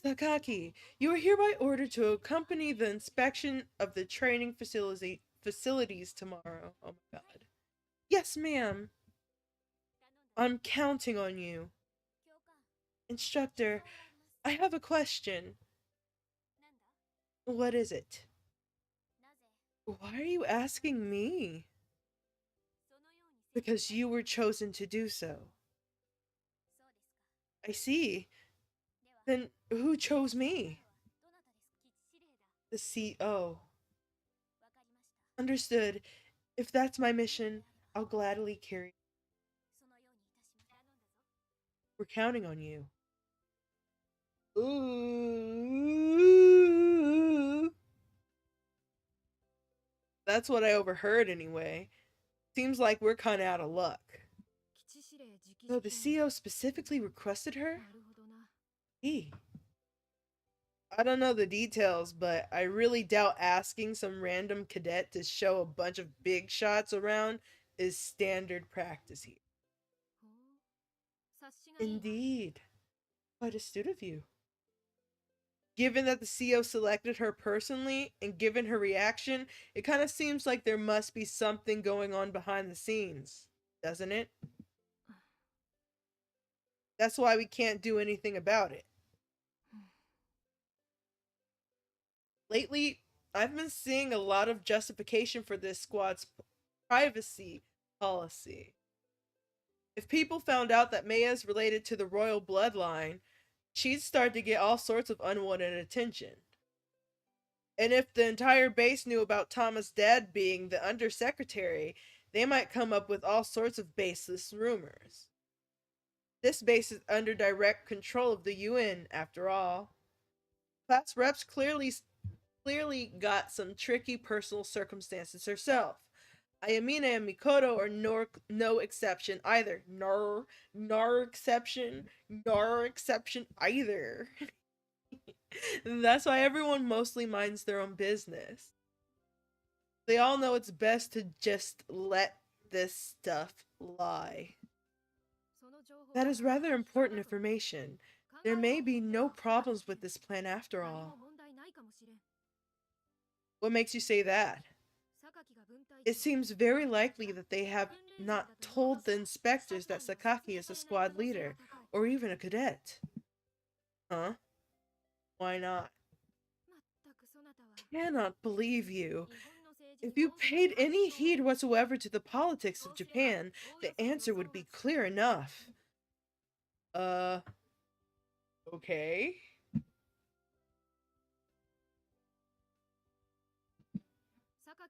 Sakaki, you are hereby ordered to accompany the inspection of the training facilities tomorrow. Oh my god. Yes, ma'am. I'm counting on you. Instructor, I have a question. What is it? Why are you asking me? Because you were chosen to do so. I see. Then who chose me? The CO. Understood. If that's my mission, I'll gladly carry. We're counting on you. Ooh. That's what I overheard anyway. Seems like we're kind of out of luck. So the CO specifically requested her? He. I don't know the details, but I really doubt asking some random cadet to show a bunch of big shots around is standard practice here. Indeed. Quite astute of you. Given that the CO selected her personally, and given her reaction, it kind of seems like there must be something going on behind the scenes, doesn't it? That's why we can't do anything about it. Lately, I've been seeing a lot of justification for this squad's privacy policy. If people found out that Maya is related to the royal bloodline, she'd start to get all sorts of unwanted attention. And if the entire base knew about Tama's dad being the undersecretary, they might come up with all sorts of baseless rumors. This base is under direct control of the UN, after all. Class reps clearly got some tricky personal circumstances herself. Ayamina and Mikoto are no exception either. Nor exception either. That's why everyone mostly minds their own business. They all know it's best to just let this stuff lie. That is rather important information. There may be no problems with this plan after all. What makes you say that? It seems very likely that they have not told the inspectors that Sakaki is a squad leader, or even a cadet. Huh? Why not? Cannot believe you. If you paid any heed whatsoever to the politics of Japan, the answer would be clear enough. Okay.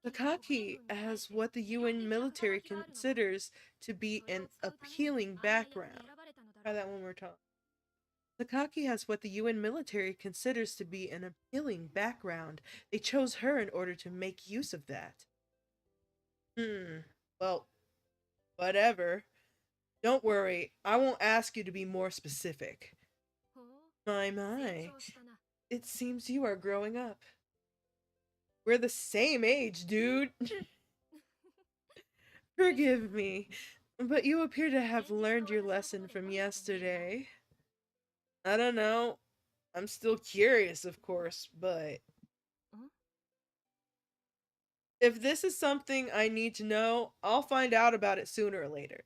Sakaki has what the UN military considers to be an appealing background. Try that one more time. Sakaki has what the UN military considers to be an appealing background. They chose her in order to make use of that. Well, whatever. Don't worry, I won't ask you to be more specific. My. It seems you are growing up. We're the same age, dude. Forgive me, but you appear to have learned your lesson from yesterday. I don't know. I'm still curious, of course, but if this is something I need to know, I'll find out about it sooner or later,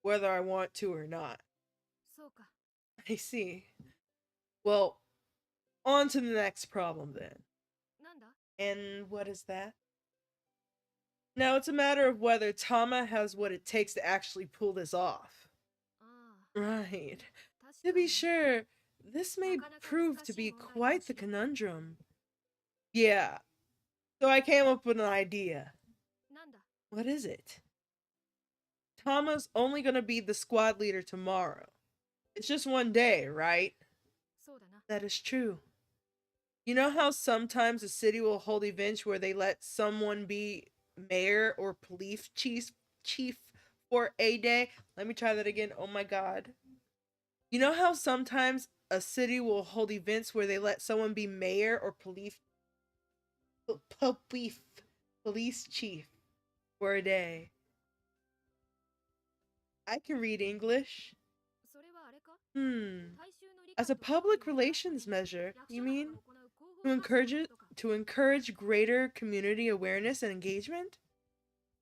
whether I want to or not. I see. Well, on to the next problem then. And what is that? Now it's a matter of whether Tama has what it takes to actually pull this off. Right. To be sure, this may prove to be quite the conundrum. Yeah. So I came up with an idea. What is it? Tama's only gonna be the squad leader tomorrow. It's just one day, right? そうだな。 That is true. You know how sometimes a city will hold events where they let someone be mayor or police chief for a day? Let me try that again. Oh my god. You know how sometimes a city will hold events where they let someone be mayor or police police chief for a day? I can read English. それはあれか、 Hmm. 大衆の理 As 解 a と協議を public 促すため relations に measure, 役 you 所など mean? が行う広報活動のことか。 To encourage greater community awareness and engagement?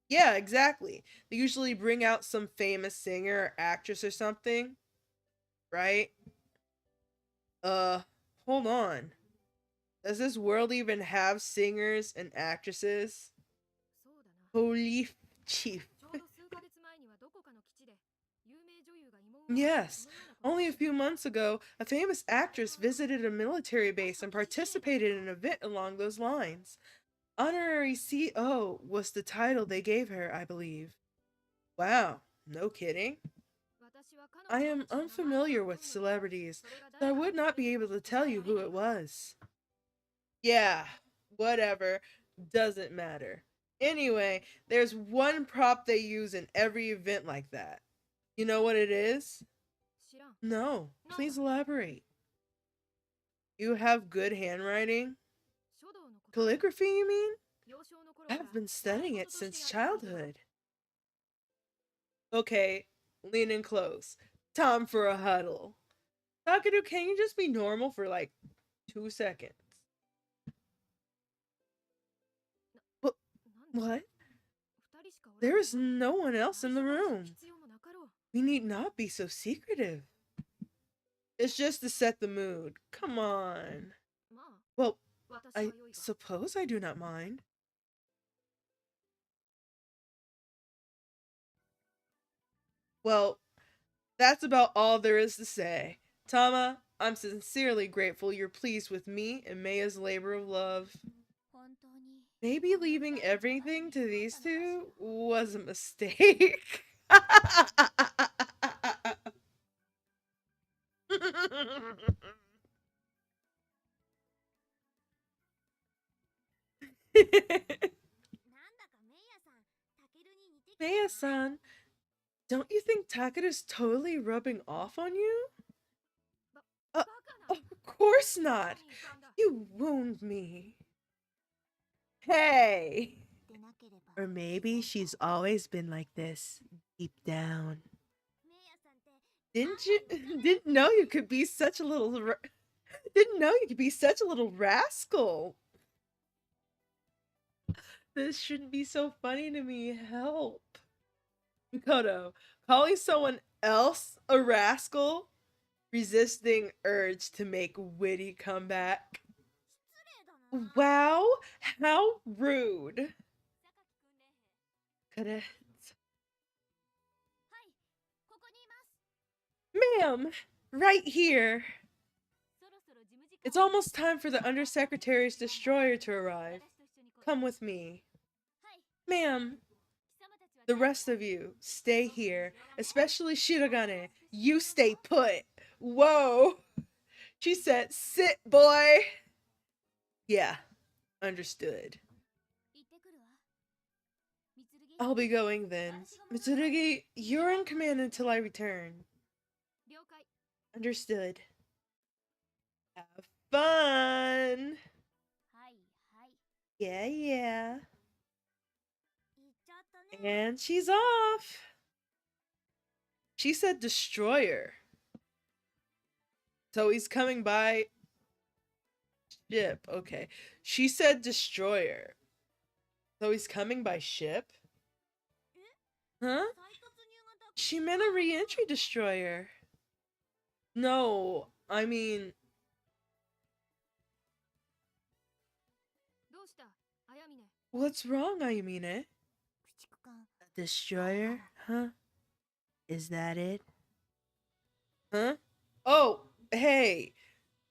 Yeah, exactly. They usually bring out some famous singer or actress or something, right? Uh, hold on. Does this world even have singers and actresses? そうだな。 Holy chief. ちょうど数ヶ月前にはどこかの基地で有名女優が慰問を受け Yes. そのようなことを Only し a て few months ago, a famous actress visited a military base and participated in an event along those lines. Honorary CO was the title they gave her, I believe. Wow, no kidding. 私は彼 I 女 am たちの名前を unfamiliar 思う with ので celebrities, それが so I 誰か would と not 言 be われ able て to も tell 答え you られ who ない it わ。 was. Yeah, whatever. Doesn't matter. Anyway, there's one prop they use in every event like that. You know what it is? 知らん。 No, なんだ please elaborate. You have good handwriting? 書道のこと。 Calligraphy, you mean? 幼少の頃から I've been 習い studying 事 it として since やっていたんだ。 childhood. Okay, lean in close. Time for a huddle. Takeru, can you just be normal for like 2 seconds? What? なんだ What? 二人しかおらん There is no one else in the 内緒話す room. 必要もなかろう。 We need not be so secretive. It's just to set the mood. Come on. まあ Well, 私 I は良いが。 suppose I do not mind. Well, that's about all there is to say. Tama, I'm sincerely grateful you're pleased with me and Maya's labor of love. 本当に Maybe leaving everything to these two was a mistake. Maya-san, don't you think Takeru's totally rubbing off on you? バ Uh, バカな of course どこ not. に行ったんだ You wound me. Hey. でなければ Or maybe she's always been like this, deep down. メイヤさんって Didn't you didn't know you could be such a didn't know you could be such a little rascal. This shouldn't be so funny to me. Help. Mikoto, calling someone else a rascal, resisting urge to make witty comeback. 失礼だな Wow, how rude. 榊君ね Correct. はいここにいます Ma'am, right here. そろそろ事務次官 It's almost time for the Undersecretary's destroyer to arrive. 私と一緒に来い Come with me. はい Ma'am, 貴様たちは the rest of you, stay here. Especially Shirogane. You stay put. Whoa. She said, sit, boy. Yeah, understood. 行ってくるわみつるぎ I'll be going then. Mitsurugi, you're in command until I return. 了解 Understood. Have fun. はいはい Yeah, yeah. 行っちゃったね And she's off. She said destroyer. So he's coming by ship. Okay. She said destroyer. So he's coming by ship? Huh? 再突入型 She meant a re-entry destroyer. No, I mean, どうしたあやみね what's wrong, Ayumine? 駆逐艦 A destroyer? Huh? Is that it? Huh? Oh, hey.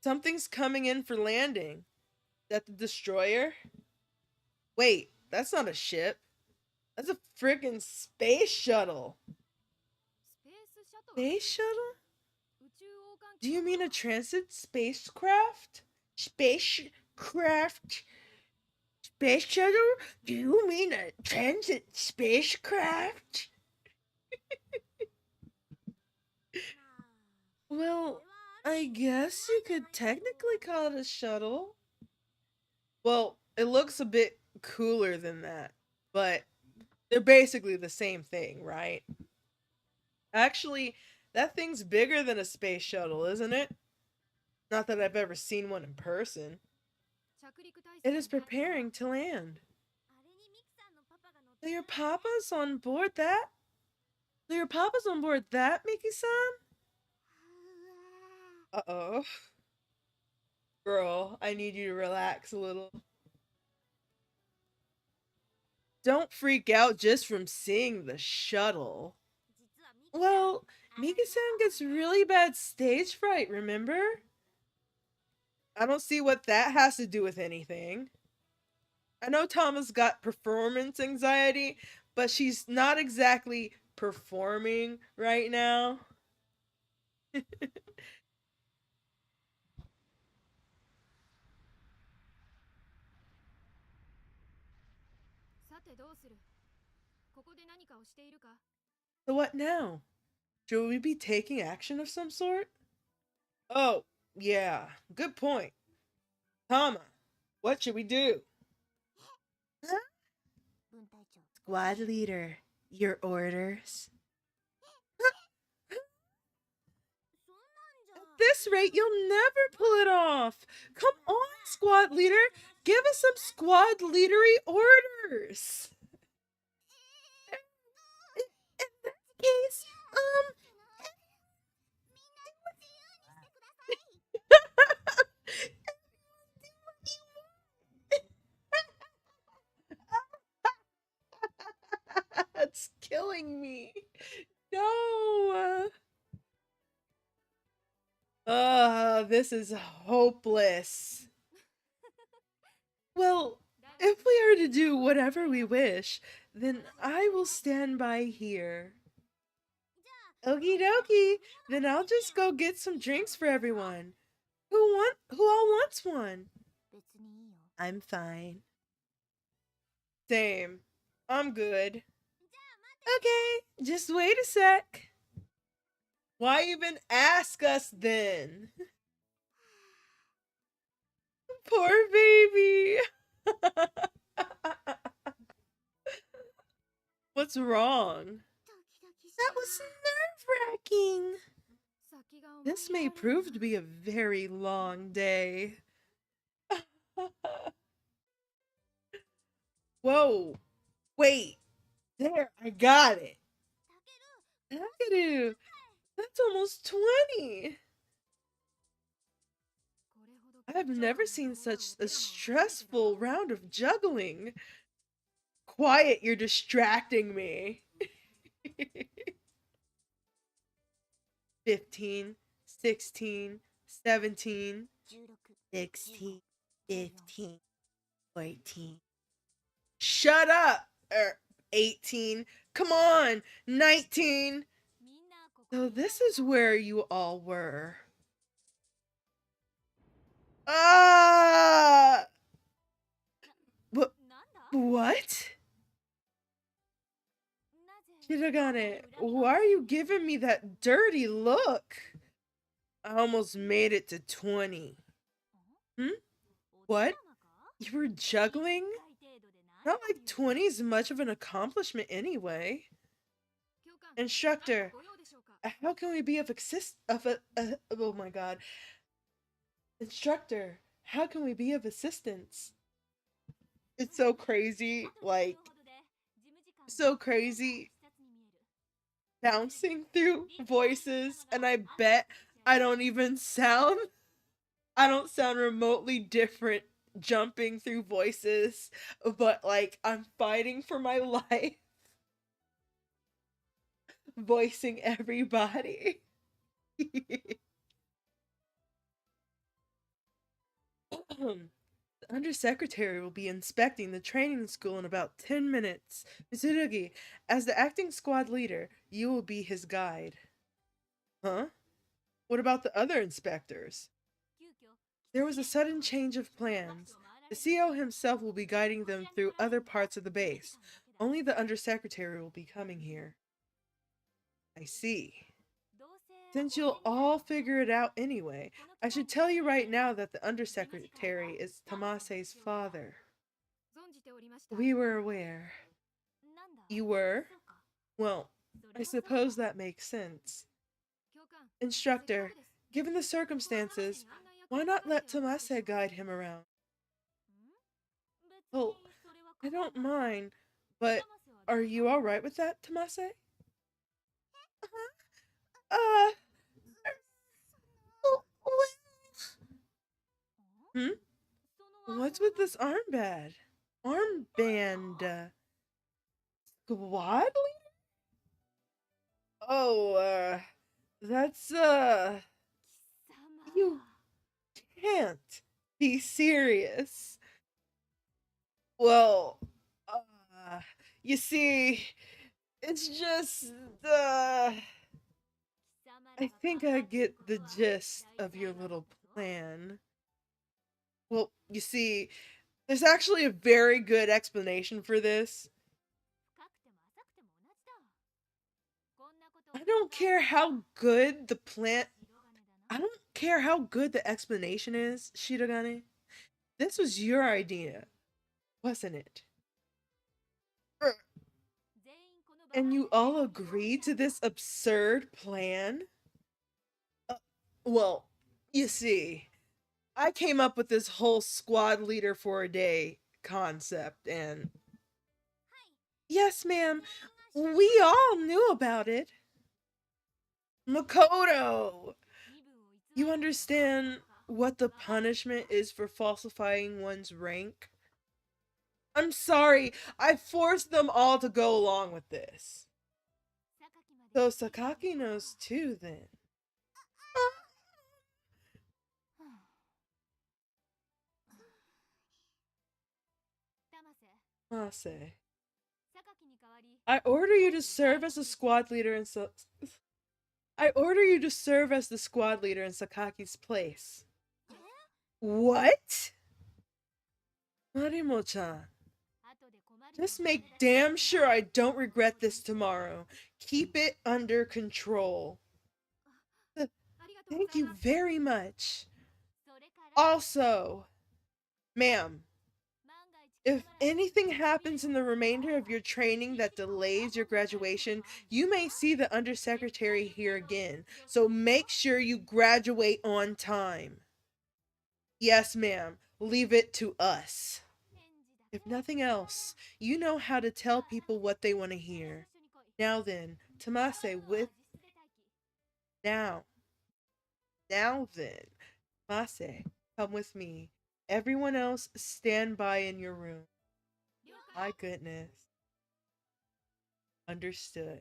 Something's coming in for landing. That the destroyer? Wait, that's not a ship. That's a friggin' space shuttle. スペースシャトル Space shuttle? 宇宙 Do you mean a transit spacecraft? Spacecraft? Space shuttle? Do you mean a transit spacecraft? Well, I guess you could technically call it a shuttle. Well, it looks a bit cooler than that, but they're basically the same thing, right? Actually, that thing's bigger than a space shuttle, isn't it? Not that I've ever seen one in person. It is preparing to land. So your papa's on board that? So your papa's on board that, Miki-san? Uh-oh. Girl, I need you to relax a little. Don't freak out just from seeing the shuttle. Well, Miki-san gets really bad stage fright, remember? I don't see what that has to do with anything. I know Tama's got performance anxiety, but she's not exactly performing right now. So what now? Should we be taking action of some sort? Oh, yeah, good point. Tama, what should we do? Huh? Squad leader, your orders. At this rate, you'll never pull it off. Come on, squad leader. Give us some squad leadery orders. In that case, It's killing me. No. This is hopeless. Well, if we are to do whatever we wish, then I will stand by here. Okie dokie, then I'll just go get some drinks for everyone. Who all wants one? I'm fine. Same. I'm good. Okay, just wait a sec. Why even ask us then? Poor baby. What's wrong? That was nerve-wracking. This may prove to be a very long day. Whoa. Wait. There, I got it. Takeru. That's almost 20. I've never seen such a stressful round of juggling. Quiet, you're distracting me. 15, 16, 17, 16, 15, 14. Shut up! 18. Come on! 19. So this is where you all were. Ah! What? Shirogane, why are you giving me that dirty look? I almost made it to 20. Hmm? What? You were juggling? Not like 20's much of an accomplishment anyway. Instructor, how can we be of oh my god. Instructor, how can we be of assistance? It's so crazy, like, so crazy bouncing through voices, and I bet I don't even sound, I don't sound remotely different jumping through voices, but like, I'm fighting for my life, voicing everybody. The undersecretary will be inspecting the training school in about 10 minutes. Mitsurugi, as the acting squad leader, you will be his guide. Huh? What about the other inspectors? There was a sudden change of plans. The CEO himself will be guiding them through other parts of the base. Only the undersecretary will be coming here. I see. Since you'll all figure it out anyway, I should tell you right now that the undersecretary is Tamase's father. We were aware. You were? Well, I suppose that makes sense. Instructor, given the circumstances, why not let Tamase guide him around? Oh, I don't mind, but are you alright with that, Tamase? Uh, hmm? What's with this armband? Armband, squad leader? Oh, that's, you can't be serious. Well, you see, it's just, I think I get the gist of your little plan. Well, you see, there's actually a very good explanation for this. I don't care how good the plan. I don't care how good the explanation is, Shirogane. This was your idea, wasn't it? And you all agreed to this absurd plan? Uh, well, you see, I came up with this whole squad leader for a day concept, and yes, ma'am, we all knew about it. Makoto! You understand what the punishment is for falsifying one's rank? I'm sorry, I forced them all to go along with this. So Sakaki knows too, then. Mase. I order you to serve as a squad leader in I order you to serve as the squad leader in Sakaki's place. What? Marimo-chan, just make damn sure I don't regret this tomorrow. Keep it under control. Thank you very much. Also, ma'am, if anything happens in the remainder of your training that delays your graduation, you may see the undersecretary here again. So make sure you graduate on time. Yes, ma'am. Leave it to us. If nothing else, you know how to tell people what they want to hear. Now then, Tamase with now. Now then, Tamase, come with me. Everyone else, stand by in your room. My goodness. Understood.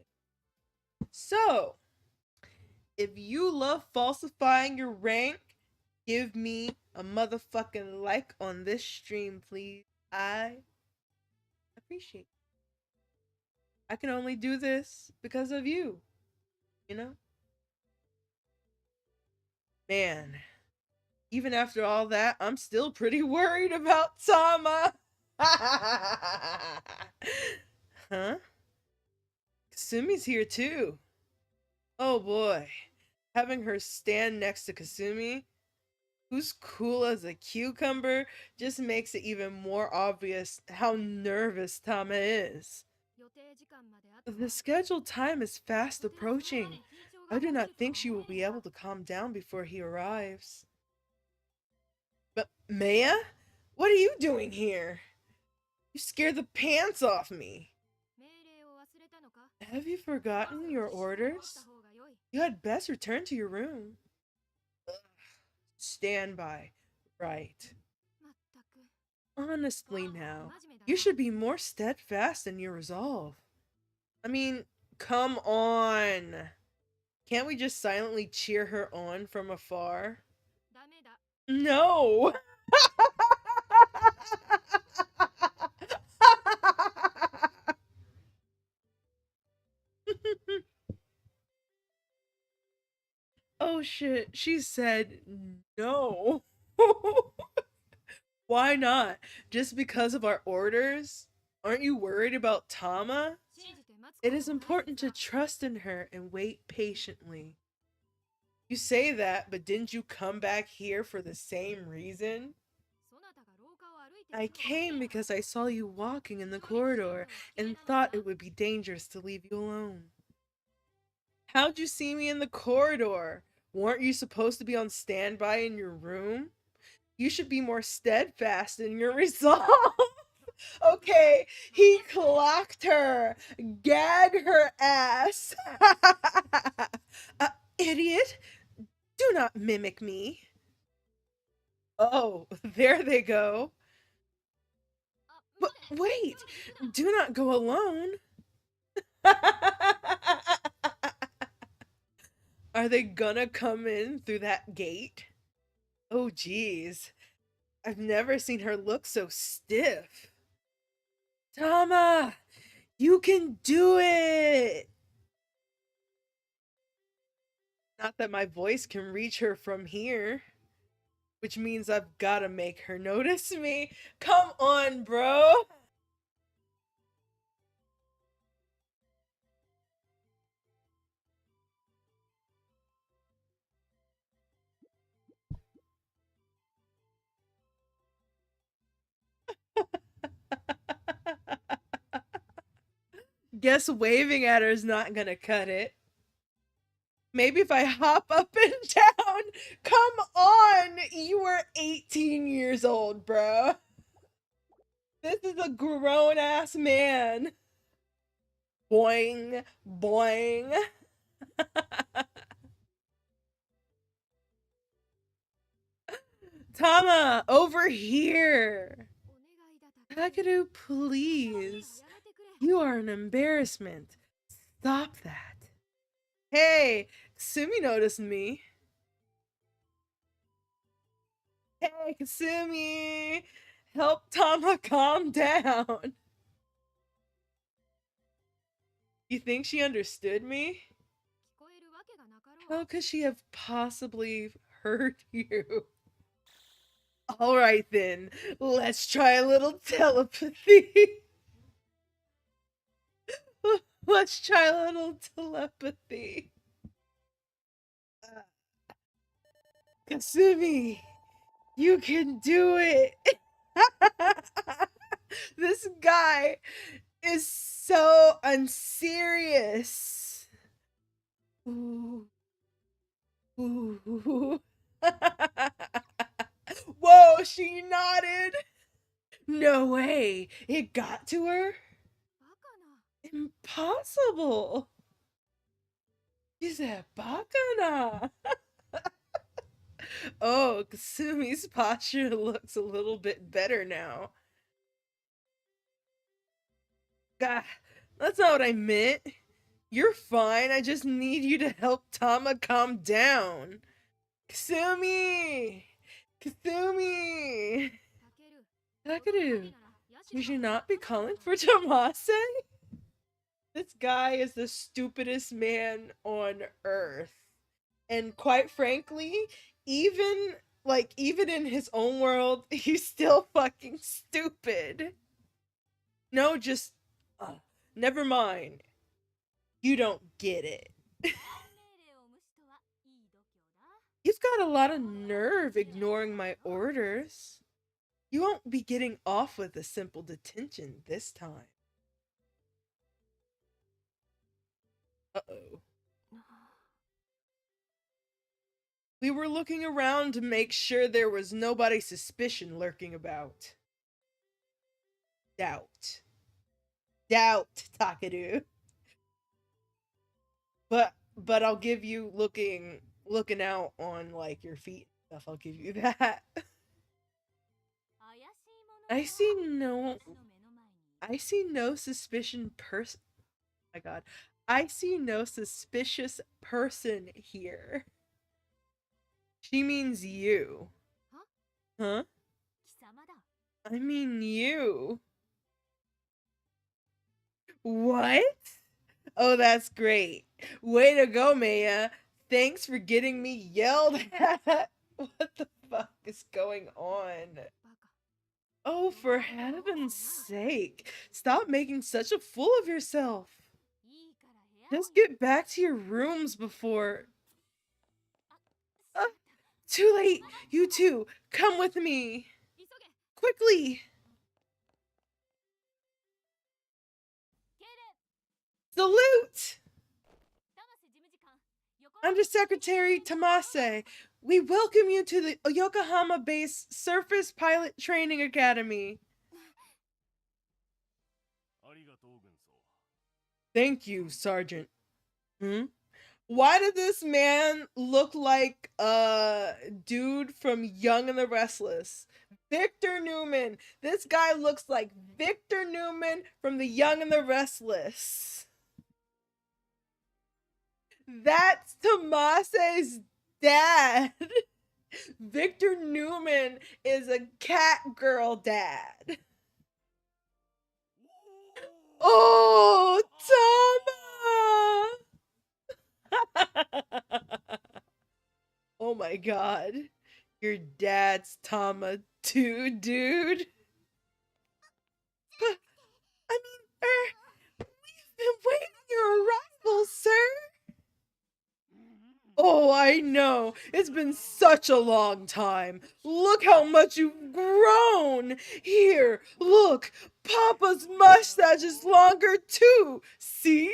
So, if you love falsifying your rank, give me a motherfucking like on this stream, please. I appreciate it. I can only do this because of you, you know? Man, even after all that, I'm still pretty worried about Tama. Huh? Kasumi's here too. Oh boy. Having her stand next to Kasumi, who's cool as a cucumber, just makes it even more obvious how nervous Tama is. The scheduled time is fast approaching. I do not think she will be able to calm down before he arrives. But Maya? What are you doing here? You scared the pants off me. Have you forgotten your orders? You had best return to your room. Ugh. Stand by. Right. Honestly now, you should be more steadfast in your resolve. I mean, come on. Can't we just silently cheer her on from afar? No! Oh, She said no. Why not? Just because of our orders? Aren't you worried about Tama? 信じて待つ It こと is もないで important す to か trust in her and wait patiently. You say that, but didn't you come back here for the same reason? そなたが廊下を歩いて I いるのを見 came て because I saw you walking in the corridor and thought it would be dangerous to leave you alone. How'd you see me in the corridor? Weren't you supposed to be on standby in your room? You should be more steadfast in your resolve. Okay, he clocked her. Gag her ass. Idiot. Do not mimic me. Oh, there they go. あ、But 待て wait, 行くな do not go alone. Are they gonna come in through that gate? Oh, geez. I've never seen her look so stiff. Tama, you can do it! Not that my voice can reach her from here, which means I've gotta make her notice me. Come on, bro! Guess waving at her is not gonna cut it. Maybe if I hop up and down. Come on! You were 18 years old, bro. This is a grown ass man. Boing, boing. Tama, over here. お願いだタケル Takeru, もう please. やめてくれ You are an embarrassment. Stop that. Hey, Kasumi noticed me. Hey, Kasumi. Help Tama calm down. You think she understood me? 聞こえるわけがなかろう How could she have possibly hurt you? Alright then, let's try a little telepathy. Let's try a little telepathy. Kasumi, you can do it. This guy is so unserious. Ooh. Ooh. Whoa, she nodded. No way. It got to her? バカな Impossible. She said, Bakana. Oh, Kasumi's posture looks a little bit better now. God, that's not what I meant. You're fine. I just need you to help Tama calm down. Kasumi! Kasumi! タケル Takeru, ならヤシ you の should 葉 not be を食べ calling た for Tomase? This guy is the stupidest man on earth. And quite frankly, even even in his own world, he's still fucking stupid. No, just never mind. You don't get it. 命令を無視とはいい度胸だ You've got a lot of nerve ignoring my orders. You won't be getting off with a simple detention this time. Uh-oh. We were looking around to make sure there was nobody suspicion lurking about. Doubt. Doubt, Takeru. But I'll give you looking out on like your feet and stuff. I'll give you that. 怪しいもの I が see no 私の目の前に I see no suspicion person. My god. I see no suspicious person here. She means you. Huh? 貴様だ I mean you. What? Oh, that's great. Way to go, Maya. Thanks for getting me yelled at. What the fuck is going on? バカ Oh, for heaven's sake. Stop making such a fool of yourself. いいから部屋 Just get back to your rooms before. あし Too late. You two, come with me. 急げ Quickly. 敬礼 Salute. 玉瀬事務次官横浜 Undersecretary Tamase. We welcome you to the Yokohama-based Surface Pilot Training Academy. ありがとう軍曹 Thank you, Sergeant. Why did this man look like a dude from Young and the Restless? Victor Newman. This guy looks like Victor Newman from the Young and the Restless. That's Tomase's dad. Victor Newman is a cat girl dad. Oh, Tama! Oh my god. Your dad's Tama too, dude. But, I mean, we've been waiting your arrival, sir. Oh, I know. It's been such a long time. Look how much you've grown. Here, look. Papa's mustache is longer too. See?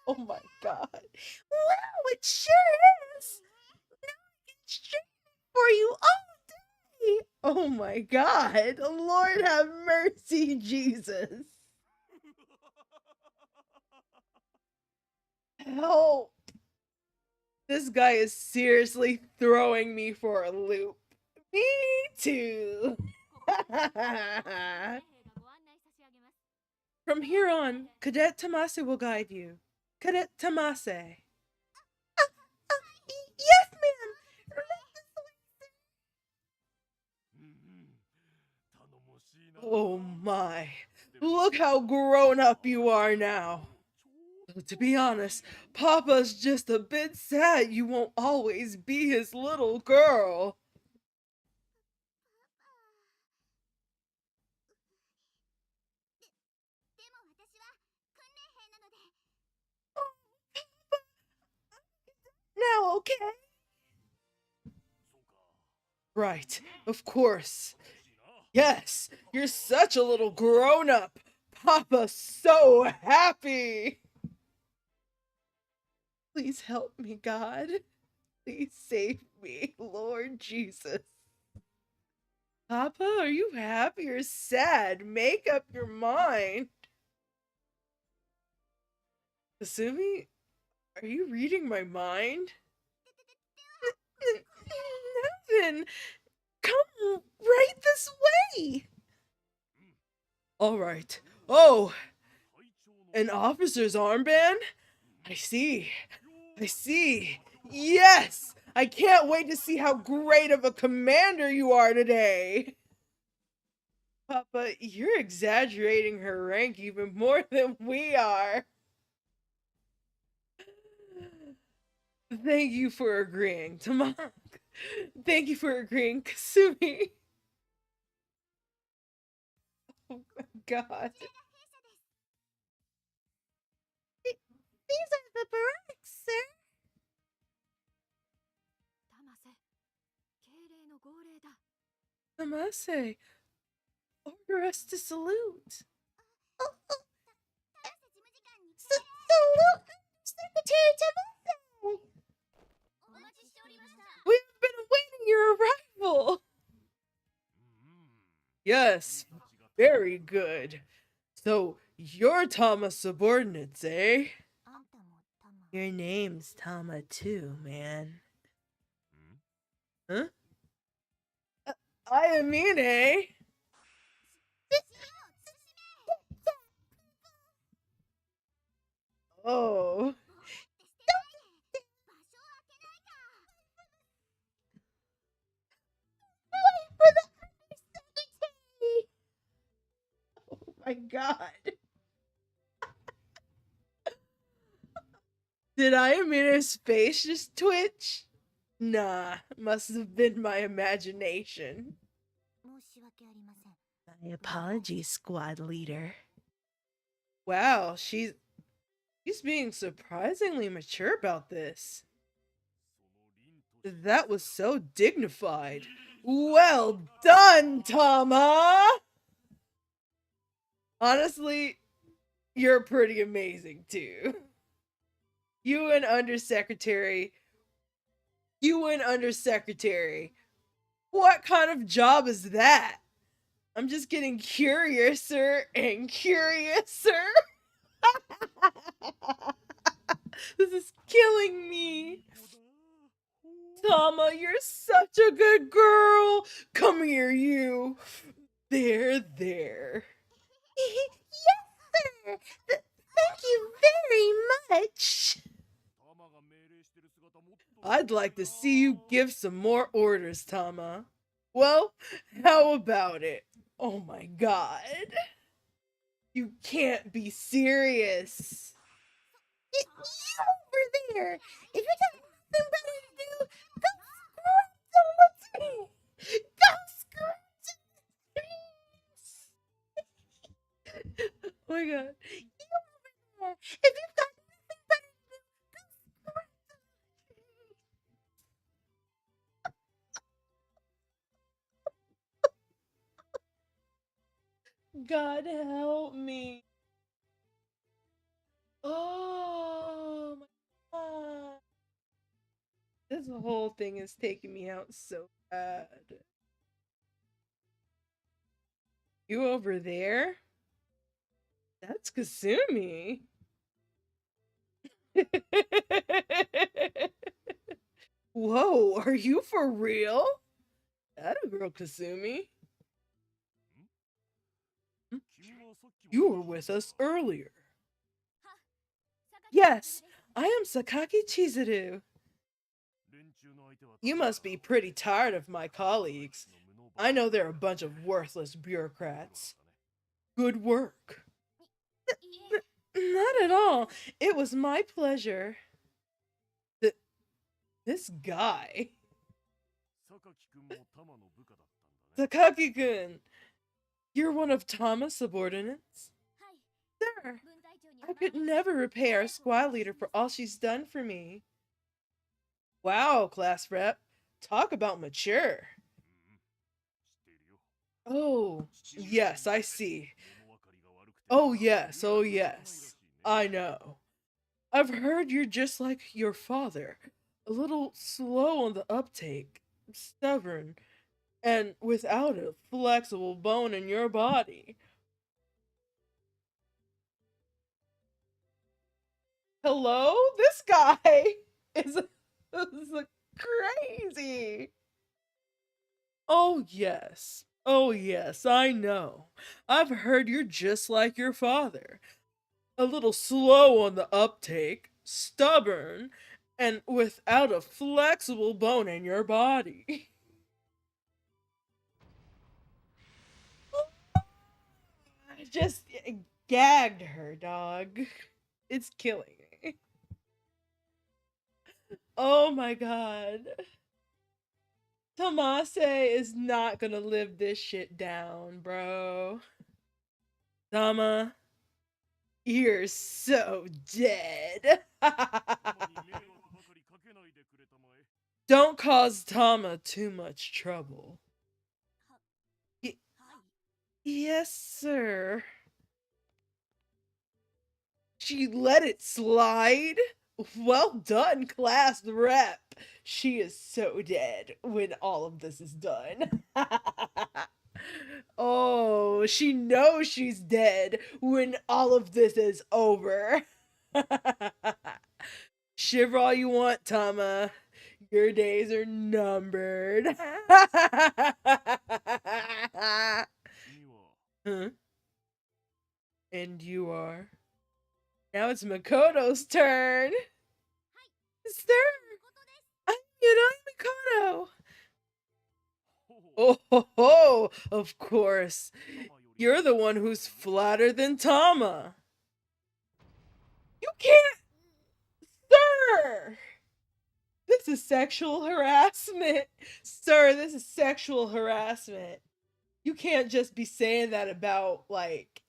Oh my god. Wow, it sure is. Now I can stream it for you all day. Oh my god. Lord have mercy, Jesus. Help. This guy is seriously throwing me for a loop. Me too. ここで衛兵がご案内差し上げます From here on, Cadet Tamase will guide you. Cadet Tamase. Yes, ma'am. Right this way, sir. 頼もしいな Oh my. Look how grown up you are now. To be honest, Papa's just a bit sad you won't always be his little girl. でも私は訓練兵なので Now, okay? そうか Right, of course. 欲しいな Yes, you're such a little grown up. Papa's so happy. Please help me, God. Please save me, Lord Jesus. Papa, are you happy or sad? Make up your mind. Kasumi, are you reading my mind? Nothing. Come right this way. All right. Oh, 隊長の an officer's armband? I see. I see. Yes! I can't wait to see how great of a commander you are today. Papa, you're exaggerating her rank even more than we are. Thank you for agreeing, Tamaka. Thank you for agreeing, Kasumi. Oh my god. These are the barracks, sir. 玉瀬敬礼の号令だ Tamase, order us to salute. Salute, Secretary Tamase. お待ちしておりました We've been awaiting your arrival. うん Yes, 違った very good. So, you're Tama's subordinates, eh? あんたも玉 Your name's Tama too, man. うん Huh? I mean, eh? Oh. 場所を開けないか Wait for the undersecretary. Oh my god. Did Ayamina's face just twitch? Nah, must have been my imagination. 申し訳ありません。 My apologies, squad leader. Wow, she's being surprisingly mature about this. That was so dignified. Well done, Tama! Honestly, you're pretty amazing too. You and Undersecretary. What kind of job is that? I'm just getting curiouser and curiouser. This is killing me. Tama, you're such a good girl. Come here, you. There. Yes, sir. Thank you very much. I'd like to see you give some more orders, Tama. Well, how about it? Oh my god. You can't be serious. You over there. If you got nothing better to do, go screw it. Go screw it. Oh my god. You over there. If you've got nothing better to do, go screw it. God help me. Oh my god. This whole thing is taking me out so bad. You over there? That's Kasumi. Whoa, are you for real? That a girl, Kasumi. You were with us earlier. Yes, I am Sakaki Chizuru. You must be pretty tired of my colleagues. I know they're a bunch of worthless bureaucrats. Good work. Not at all. It was my pleasure. This guy. Sakaki-kun, you're one of Tama's subordinates? Sir, I could never repay our squad leader for all she's done for me. Wow, class rep. Talk about mature. Oh, yes, I see. Oh, yes, I know. I've heard you're just like your father. A little slow on the uptake, stubborn, and without a flexible bone in your body. Hello? This guy is crazy. Oh, yes, I know. I've heard you're just like your father. A little slow on the uptake, stubborn, and without a flexible bone in your body. I just gagged her, dog. It's killing me. Oh my god. Tomase is not gonna live this shit down, bro. Tama, you're so dead. Don't cause Tama too much trouble. Yes, sir. She let it slide? Well done, class rep. She is so dead when all of this is done. Oh, she knows she's dead when all of this is over. Shiver all you want, Tama. Your days are numbered. Huh? And you are? Now it's Makoto's turn. Sir, I'm Yuroi Makoto. Oh ho ho! Of course. You're the one who's flatter than Tama. You can't. Sir, Sir! This is sexual harassment. Sir, this is sexual harassment. You can't just be saying that about, like,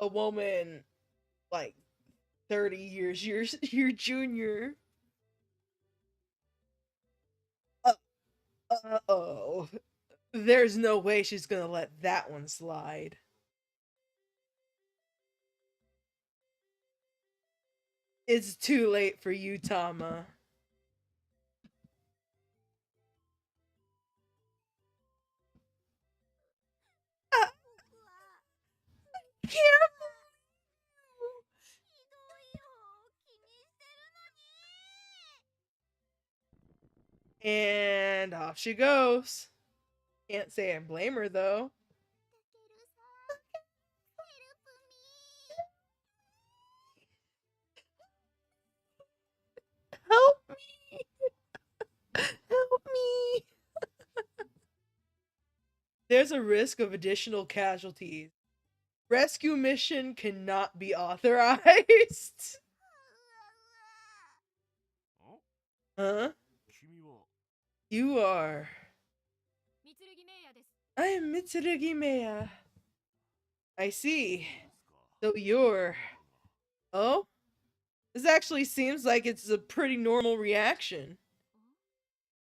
a woman, like, 30 years your junior. Uh-oh. There's no way she's gonna let that one slide. It's too late for you, Tama. Uh, careful! And off she goes. Can't say I blame her, though. Help me! Help me! There's a risk of additional casualties. Rescue mission cannot be authorized. Huh? You are. I am Mitsurugi Mea. I see. So you're. Oh? This actually seems like it's a pretty normal reaction.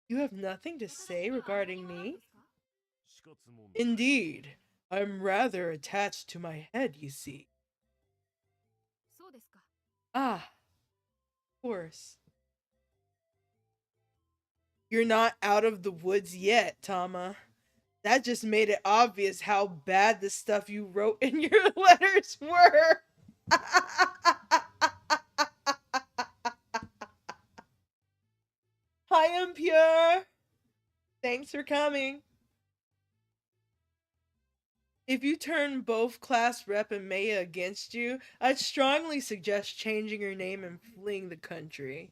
You have nothing to say regarding me? Indeed. I'm rather attached to my head, you see. Ah, of course. You're not out of the woods yet, Tama. That just made it obvious how bad the stuff you wrote in your letters were. Hi, Impure. Thanks for coming. If you turn both class rep and Maya against you, I'd strongly suggest changing your name and fleeing the country.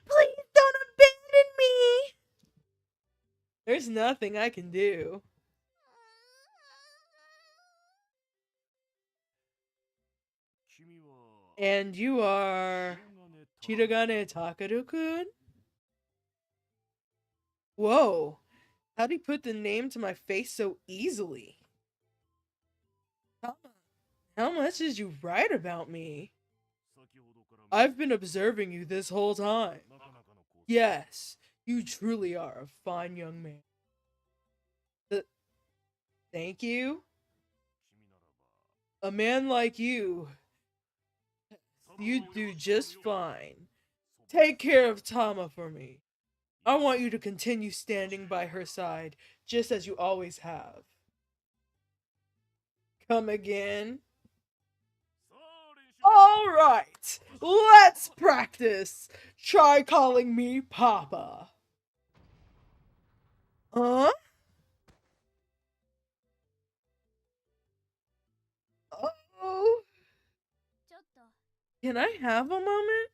Please don't abandon me! There's nothing I can do. And you are Shirogane Takeru-kun? Whoa, how'd he put the name to my face so easily? How much did you write about me? I've been observing you this whole time. Yes, you truly are a fine young man. Thank you. A man like you, you'd do just fine. Take care of Tama for me. I want you to continue standing by her side, just as you always have. Come again? Alright, let's practice. Try calling me Papa. Huh? Oh. Can I have a moment?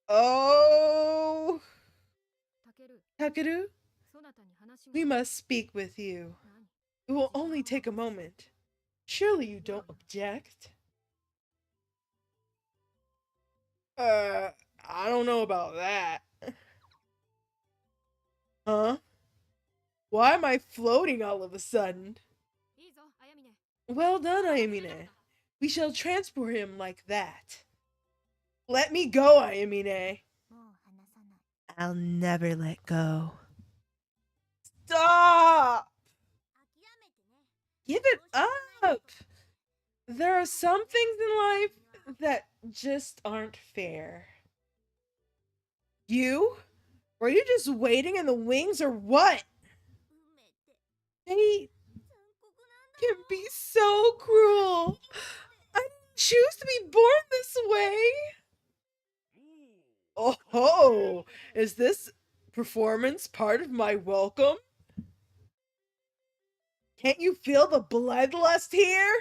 Oh. Takeru, we must speak with you. It will only take a moment. Surely you don't object? I don't know about that. Huh? Why am I floating all of a sudden? Well done, Ayamine. We shall transport him like that. Let me go, Ayamine. I'll never let go. Stop! Give it up! There are some things in life that just aren't fair. You? Were you just waiting in the wings or what? They can be so cruel. I didn't choose to be born this way. Oh, is this performance part of my welcome? Can't you feel the bloodlust here?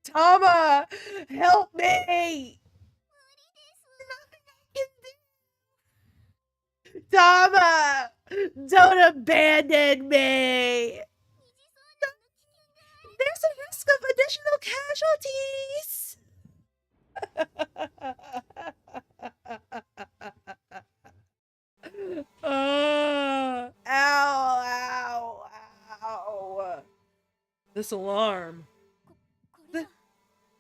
Tama, help me! Tama! Don't abandon me! There's a risk of additional casualties! Ow, ow. This alarm. これだ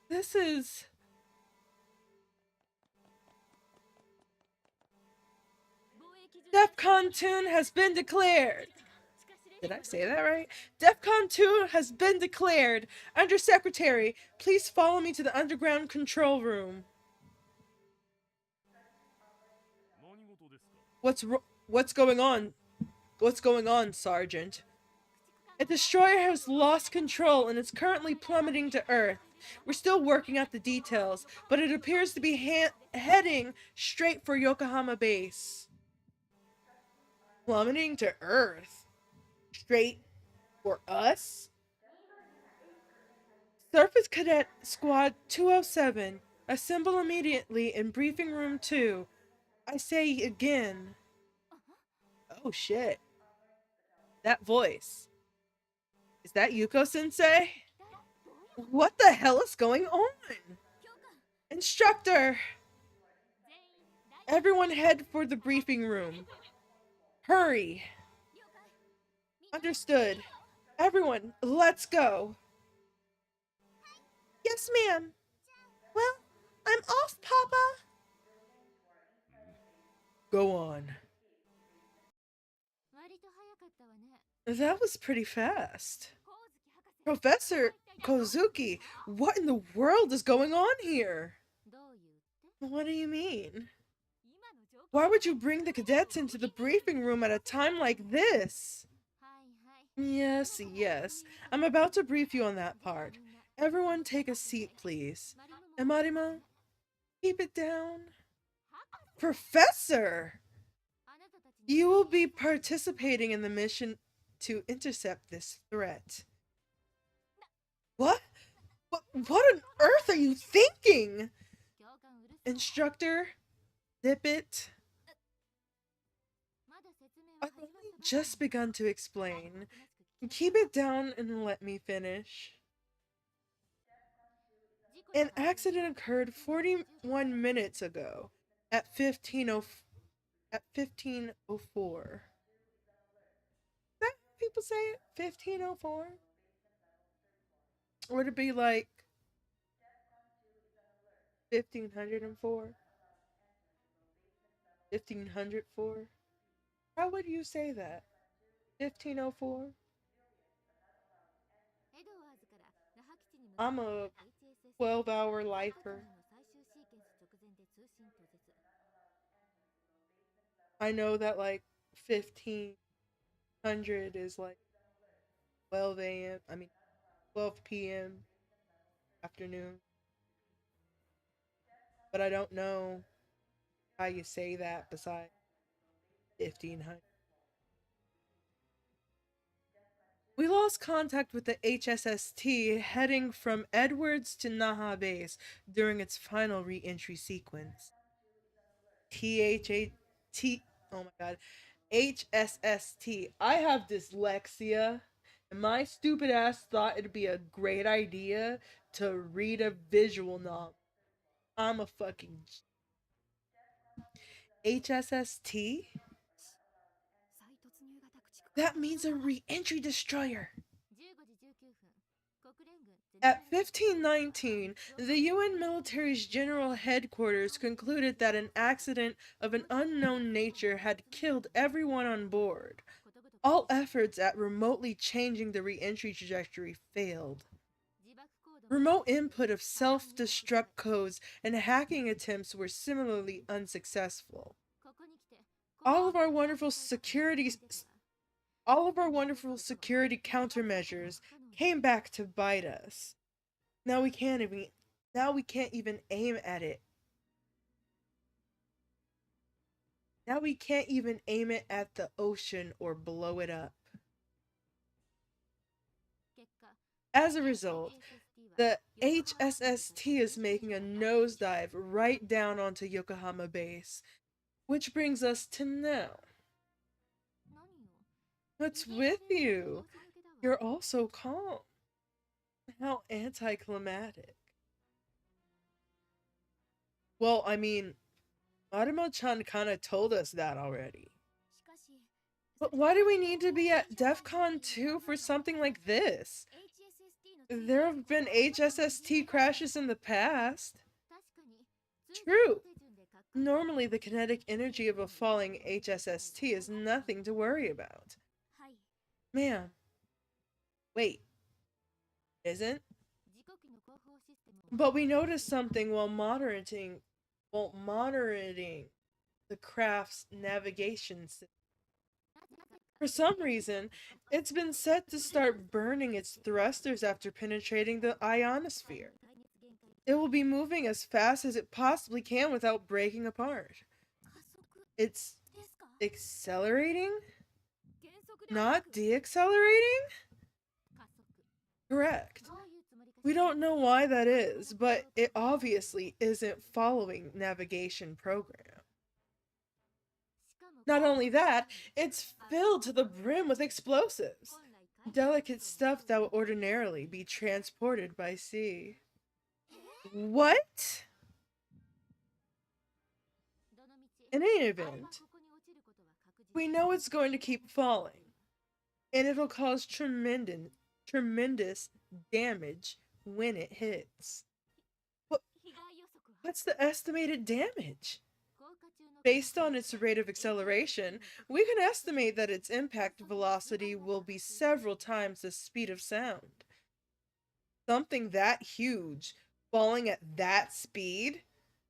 This is... DEFCON 2 has been declared. Did I say that right? DEFCON 2 has been declared. Undersecretary, please follow me to the underground control room. 何事ですか？ What's going on? What's going on, Sergeant? A destroyer has lost control and is currently plummeting to Earth. We're still working out the details, but it appears to be heading straight for Yokohama base. Plummeting to Earth? Straight for us? Surface Cadet Squad 207, assemble immediately in Briefing Room 2. I say again. Oh shit. That voice. Is that Yuko-sensei? What the hell is going on? Instructor! Everyone head for the briefing room. Hurry! Understood. Everyone, let's go. Yes, ma'am. Well, I'm off, Papa. Go on. 割と早かったわね That was pretty fast. 光月博士 Professor Kozuki, what in the world is going on here? どういうって What do you mean? 今の状況 Why would you bring the cadets into the briefing room at a time like this? はいはい Yes, yes. I'm about to brief you on that part. Everyone take a seat, please. マリモも Emarima, keep it down. Professor! あなたたちに You will be participating in the mission to intercept this threat. What? What on earth are you thinking? 教官うるさい Instructor, zip it. まだ説明は I've 始まったばか only り just begun to explain. おとなしく聞き Keep it down and let me finish. 事故 An が発生 accident occurred 41 minutes ago at 1504. Is that how people say it? 1504? Would it be like 1504? 1504? How would you say that? 1504? エドワーズから那覇基地に向 I'm か a う HSS $12-hour 赤 lifer. の最終シーケンス直前で通信途絶 I know that like 1500 is like 12 a.m. I mean 12 p.m. afternoon. But I don't know how you say that besides 1500. We lost contact with the HSST heading from Edwards to Naha Base during its final re-entry sequence. THAT oh my god. HSST. I have dyslexia, and my stupid ass thought it'd be a great idea to read a visual novel. I'm a fucking HSST? 再突入型駆逐 That means a re-entry destroyer. 15時19分国連軍 At 1519, the UN military's general headquarters concluded that an accident of an unknown nature had killed everyone on board. All efforts at remotely changing the re-entry trajectory failed. Remote input of self-destruct codes and hacking attempts were similarly unsuccessful. All of our wonderful security countermeasures came back to bite us. Now we can't even aim at it. Now we can't even aim it at the ocean or blow it up. As a result, the HSST is making a nosedive right down onto Yokohama base, which brings us to now. What's with you? You're all so calm. How anticlimactic. Well, I mean, Marimo-chan kind of told us that already. But why do we need to be at DEF CON 2 for something like this? There have been HSST crashes in the past. True. Normally, the kinetic energy of a falling HSST is nothing to worry about. Ma'am. Wait. Isn't? But we noticed something while monitoring the craft's navigation system. For some reason, it's been set to start burning its thrusters after penetrating the ionosphere. It will be moving as fast as it possibly can without breaking apart. It's accelerating? Not deaccelerating? Correct. We don't know why that is, but it obviously isn't following navigation program. Not only that, it's filled to the brim with explosives. Delicate stuff that would ordinarily be transported by sea. What? In any event, we know it's going to keep falling, and it'll cause tremendous damage when it hits. What's the estimated damage? Based on its rate of acceleration, we can estimate that its impact velocity will be several times the speed of sound. Something that huge, falling at that speed?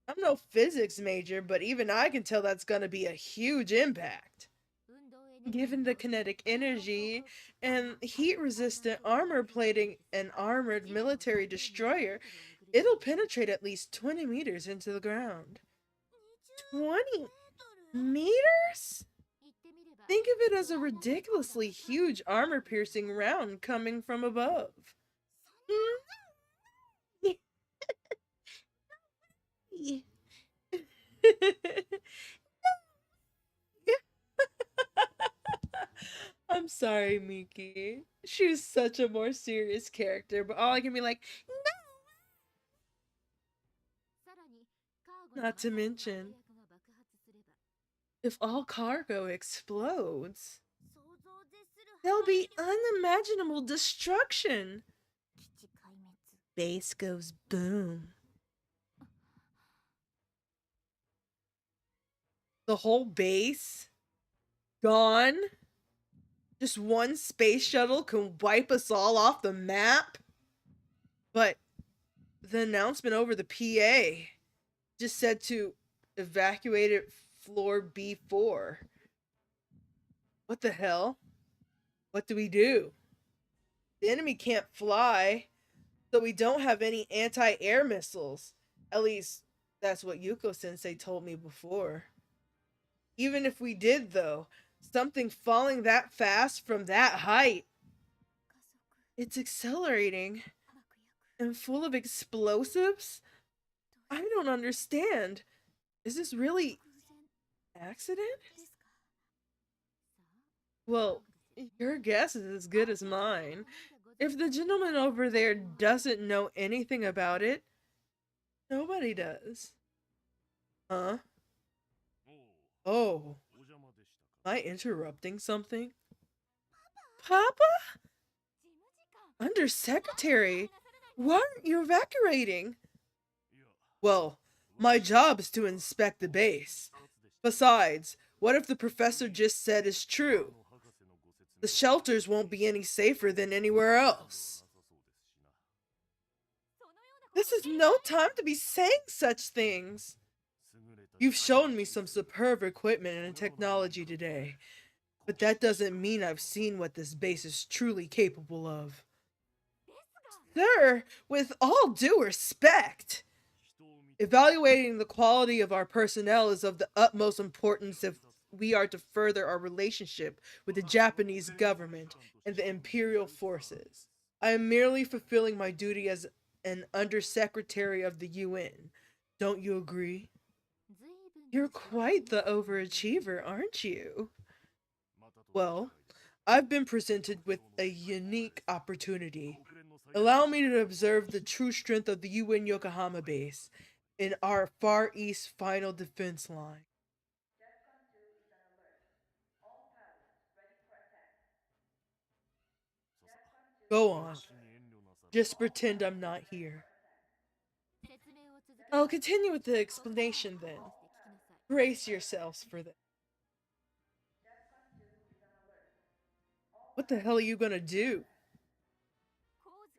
I'm no physics major, but even I can tell that's gonna be a huge impact. Given the kinetic energy and heat-resistant armor plating an armored military destroyer, it'll penetrate at least 20 meters into the ground. 20 meters? Think of it as a ridiculously huge armor-piercing round coming from above. I'm sorry, Miki. She was such a more serious character, but all I can be like, no! Not to mention, if all cargo explodes, there'll be unimaginable destruction. Base goes boom. The whole base? Gone? Just one space shuttle can wipe us all off the map? But the announcement over the PA just said to evacuate at floor B4. What the hell? What do we do? The enemy can't fly, so we don't have any anti-air missiles. At least, that's what Yuko-sensei told me before. Even if we did, though, something falling that fast from that height, it's accelerating and full of explosives? I don't understand. Is this really accident? Well, your guess is as good as mine. If the gentleman over there doesn't know anything about it, nobody does. Huh? Oh. Am I interrupting something? Papa? Undersecretary? Why aren't you evacuating? Well, my job is to inspect the base. Besides, what if the professor just said is true? The shelters won't be any safer than anywhere else. This is no time to be saying such things. You've shown me some superb equipment and technology today, but that doesn't mean I've seen what this base is truly capable of. Sir, with all due respect, evaluating the quality of our personnel is of the utmost importance if we are to further our relationship with the Japanese government and the imperial forces. I am merely fulfilling my duty as an undersecretary of the UN. Don't you agree? You're quite the overachiever, aren't you? Well, I've been presented with a unique opportunity. Allow me to observe the true strength of the UN Yokohama base in our Far East final defense line. Go on. Just pretend I'm not here. I'll continue with the explanation then. Brace yourselves for this. What the hell are you gonna do?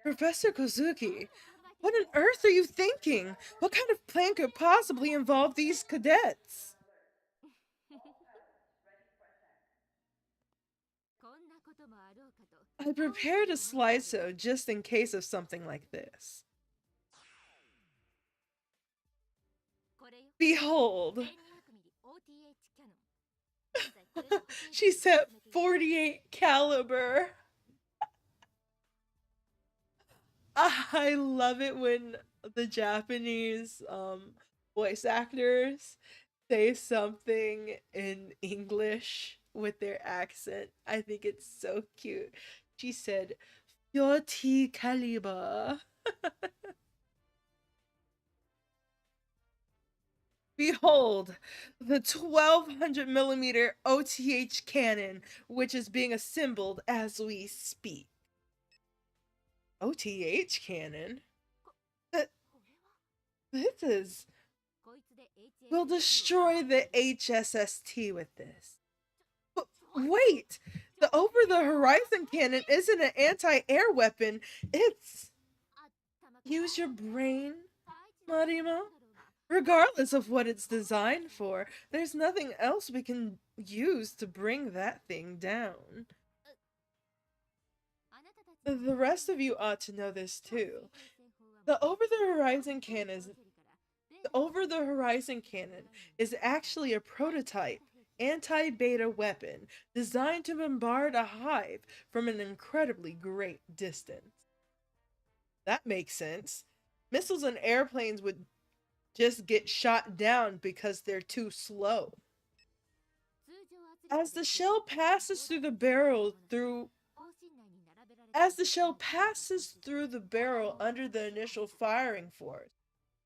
Professor Kozuki, what on earth are you thinking? What kind of plan could possibly involve these cadets? I prepared a slideshow just in case of something like this. Behold! She said 48 caliber. I love it when the Japanese voice actors say something in English with their accent. I think it's so cute. She said 40 caliber. Behold, the 1200 millimeter OTH cannon, which is being assembled as we speak. OTH cannon? This is... We'll destroy the HSST with this. But wait! The over-the-horizon cannon isn't an anti-air weapon. It's... Use your brain, Marima. Regardless of what it's designed for, there's nothing else we can use to bring that thing down. The rest of you ought to know this too. The over-the-horizon cannon is actually a prototype anti-beta weapon designed to bombard a hive from an incredibly great distance. That makes sense. Missiles and airplanes would just get shot down because they're too slow. As the shell passes through the barrel under the initial firing force,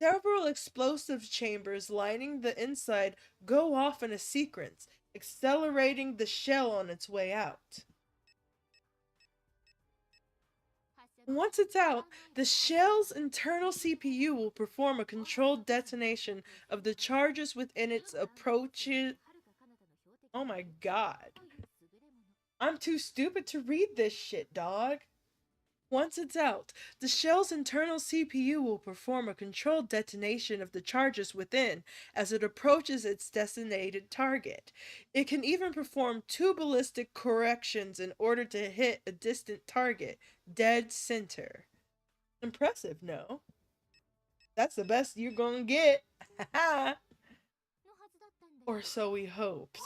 several explosive chambers lining the inside go off in a sequence, accelerating the shell on its way out. Once it's out, the shell's internal CPU will perform a controlled detonation of the charges within its approaches. Oh my god. I'm too stupid to read this shit, dog. Once it's out, the shell's internal CPU will perform a controlled detonation of the charges within as it approaches its designated target. It can even perform 2 ballistic corrections in order to hit a distant target, dead center. Impressive, no? That's the best you're gonna get. Or so we hoped.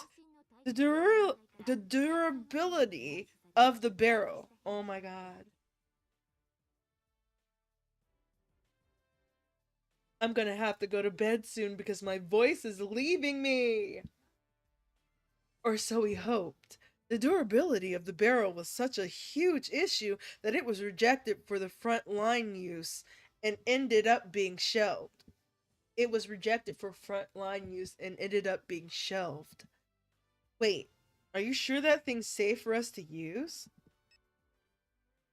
The durability of the barrel. Oh my god. I'm gonna have to go to bed soon because my voice is leaving me. Or so we hoped. The durability of the barrel was such a huge issue that it was rejected for the front line use and ended up being shelved. It was rejected for front line use and ended up being shelved. Wait, are you sure that thing's safe for us to use?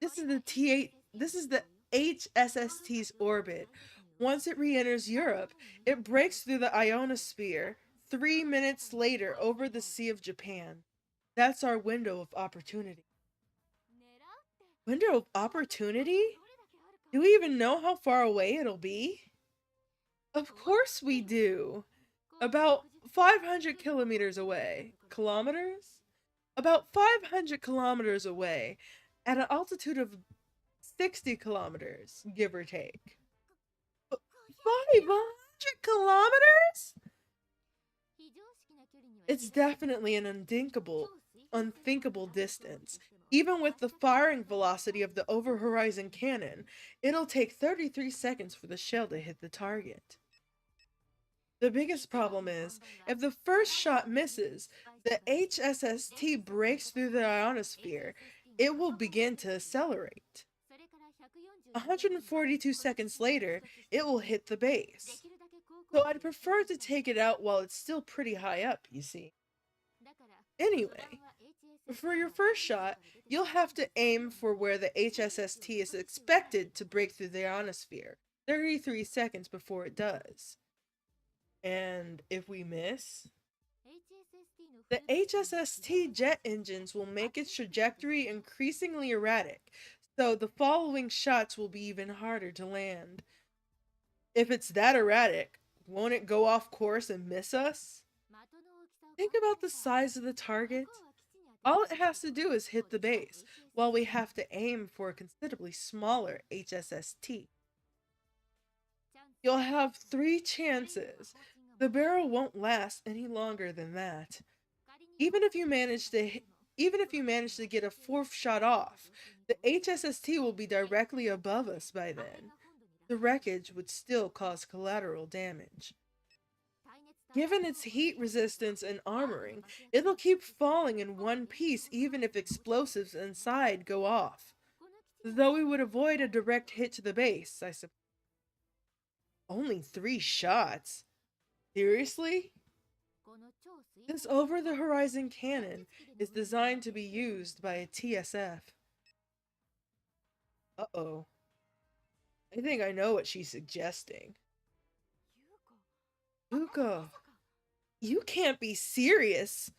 This is the HSST's orbit. Once it re-enters Europe, it breaks through the ionosphere 3 minutes later over the Sea of Japan. That's our window of opportunity. Window of opportunity? Do we even know how far away it'll be? Of course we do. About 500 kilometers away. Kilometers? About 500 kilometers away, at an altitude of 60 kilometers, give or take. 500 kilometers? It's definitely an unthinkable distance. Even with the firing velocity of the over-horizon cannon, it'll take 33 seconds for the shell to hit the target. The biggest problem is, if the first shot misses, the HSST breaks through the ionosphere, it will begin to accelerate. 142 seconds later, it will hit the base. So I'd prefer to take it out while it's still pretty high up, you see. Anyway, for your first shot, you'll have to aim for where the HSST is expected to break through the ionosphere, 33 seconds before it does. And if we miss, the HSST jet engines will make its trajectory increasingly erratic, so the following shots will be even harder to land. If it's that erratic, won't it go off course and miss us? Think about the size of the target. All it has to do is hit the base, while we have to aim for a considerably smaller HSST. You'll have 3 chances. The barrel won't last any longer than that. Even if you manage to get a 4th shot off, the HSST will be directly above us by then. The wreckage would still cause collateral damage. Given its heat resistance and armoring, it'll keep falling in one piece even if explosives inside go off. Though we would avoid a direct hit to the base, I suppose. Only 3 shots? Seriously? This over-the-horizon cannon is designed to be used by a TSF. Uh-oh. I think I know what she's suggesting. Yuko, you can't be serious.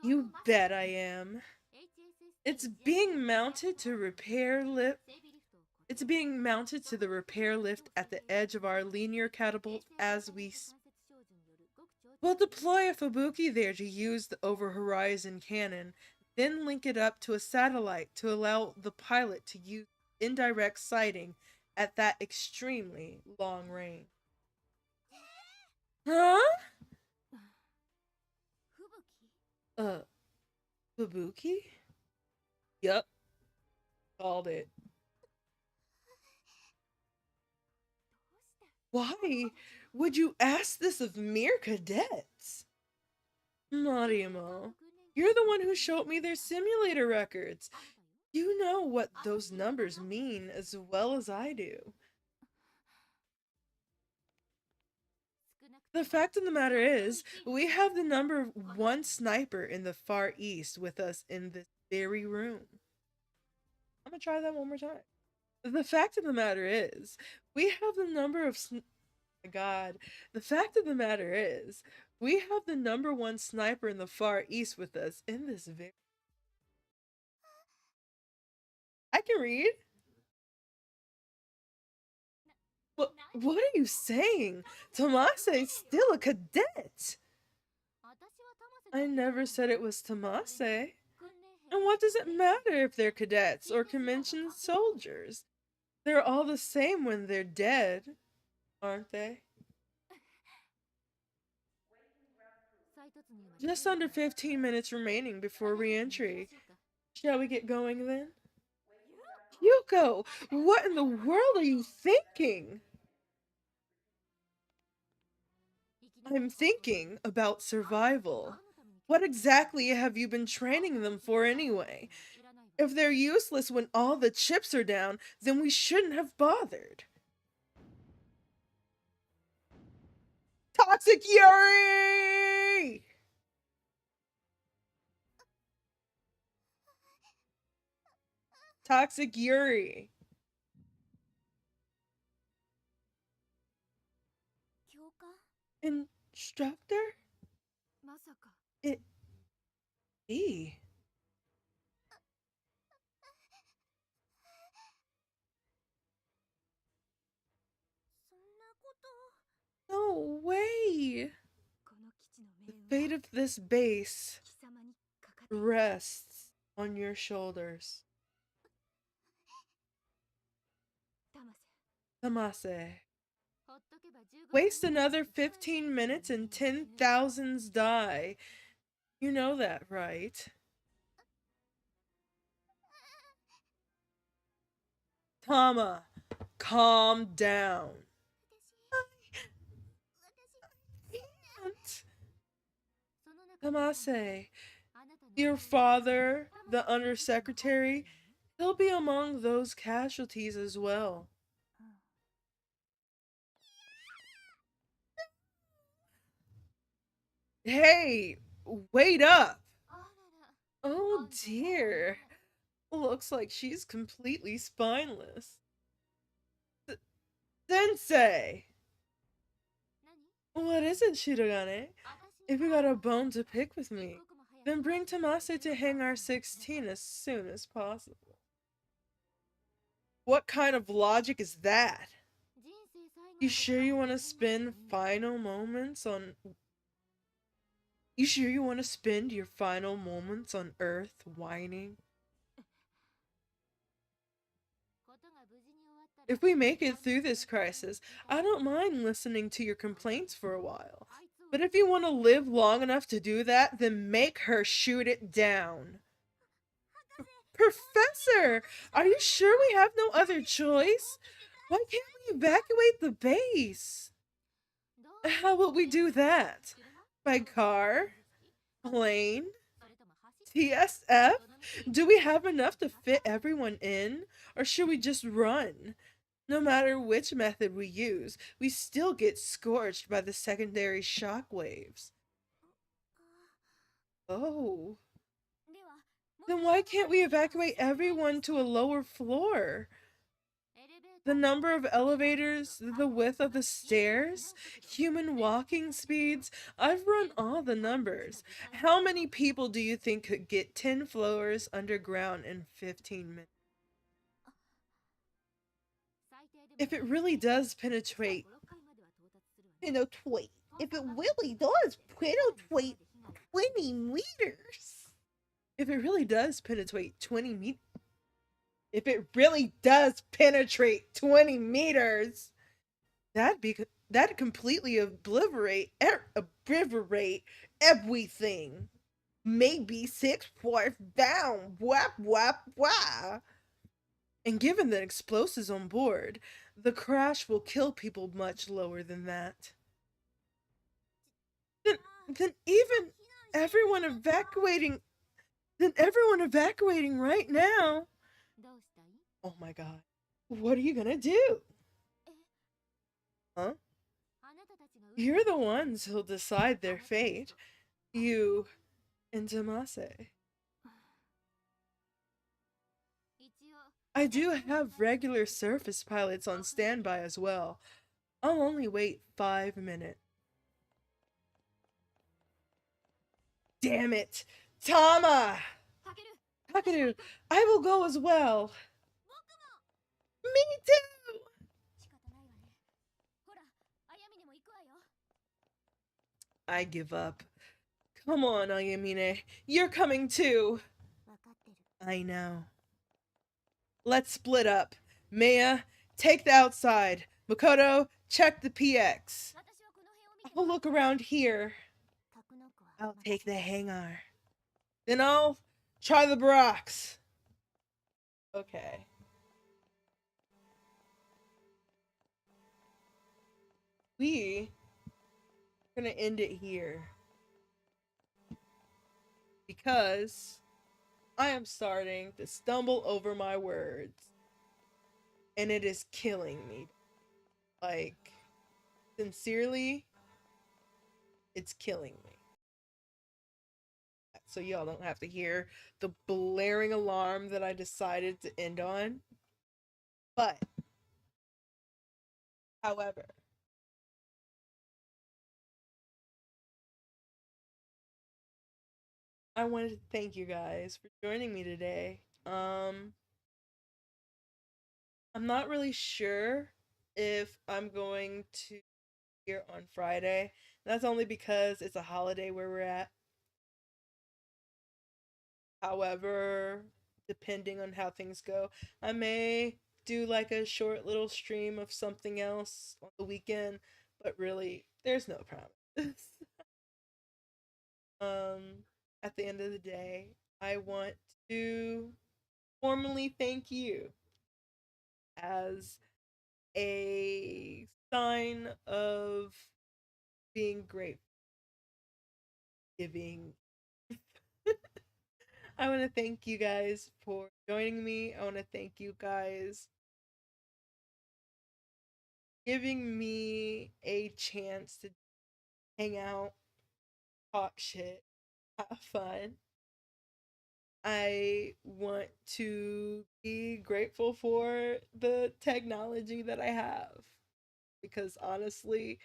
You bet I am. It's being mounted to the repair lift at the edge of our linear catapult as we We'll deploy a Fubuki there to use the over-horizon cannon, then link it up to a satellite to allow the pilot to use indirect sighting at that extremely long range. Huh? Fubuki? Yup. Called it. Why would you ask this of mere cadets? Marimo, you're the one who showed me their simulator records. You know what those numbers mean as well as I do. The fact of the matter is, we have the number 1 sniper in the Far East with us in this very room. I'm gonna try that one more time. The fact of the matter is, we have the number of The fact of the matter is, we have the number 1 sniper in the Far East with us in this very... I can read. What are you saying? Tomase's still a cadet. I never said it was Tomase. And what does it matter if they're cadets or convention soldiers? They're all the same when they're dead, aren't they? Just under 15 minutes remaining before re-entry. Shall we get going then? Yuko, what in the world are you thinking? I'm thinking about survival. What exactly have you been training them for anyway? If they're useless when all the chips are down, then we shouldn't have bothered. Toxic Yuri! Toxic Yuri. Instructor? It... E. No way! The fate of this base rests on your shoulders. Tamase. Waste another 15 minutes and 10,000s die. You know that, right? Tama, calm down. Tamase, your father, the undersecretary, he'll be among those casualties as well. Hey, wait up! Oh dear. Looks like she's completely spineless. Sensei! What is it, Shirogane? If you got a bone to pick with me, then bring Tamase to Hangar 16 as soon as possible. What kind of logic is that? You sure you want to spend final moments on... You sure you want to spend your final moments on Earth whining? If we make it through this crisis, I don't mind listening to your complaints for a while. But if you want to live long enough to do that, then make her shoot it down. Professor, are you sure we have no other choice? Why can't we evacuate the base? How will we do that? By car? Plane? TSF? Do we have enough to fit everyone in? Or should we just run? No matter which method we use, we still get scorched by the secondary shockwaves. Oh. Then why can't we evacuate everyone to a lower floor? The number of elevators, the width of the stairs, human walking speeds. I've run all the numbers. How many people do you think could get 10 floors underground in 15 minutes? If it really does penetrate, if it really does penetrate 20 meters. If it really does penetrate 20 meters. If it really does penetrate 20 meters, that'd completely obliterate everything. Maybe 6 floors down. Whap whap whap. And given the explosives on board, the crash will kill people much lower than that. Then even everyone evacuating right now. Oh my god. What are you gonna do? Huh? You're the ones who'll decide their fate. You and Tamase. I do have regular surface pilots on standby as well. I'll only wait 5 minutes. Damn it! Tama! Takeru, I will go as well. Me too! I give up. Come on, Ayamine. You're coming too. I know. Let's split up. Maya, take the outside. Makoto, check the PX. I'll look around here. I'll take the hangar. Then I'll try the barracks. Okay. We're gonna end it here. Because I am starting to stumble over my words. And it is killing me. Like, sincerely, it's killing me. So y'all don't have to hear the blaring alarm that I decided to end on. But, however, I wanted to thank you guys for joining me today. I'm not really sure if I'm going to here on Friday. That's only because it's a holiday where we're at. However, depending on how things go, I may do like a short little stream of something else on the weekend, but really, there's no promise. At the end of the day, I want to formally thank you as a sign of being grateful giving. I want to thank you guys for joining me. I want to thank you guys giving me a chance to hang out, talk shit, have fun. I want to be grateful for the technology that I have because honestly,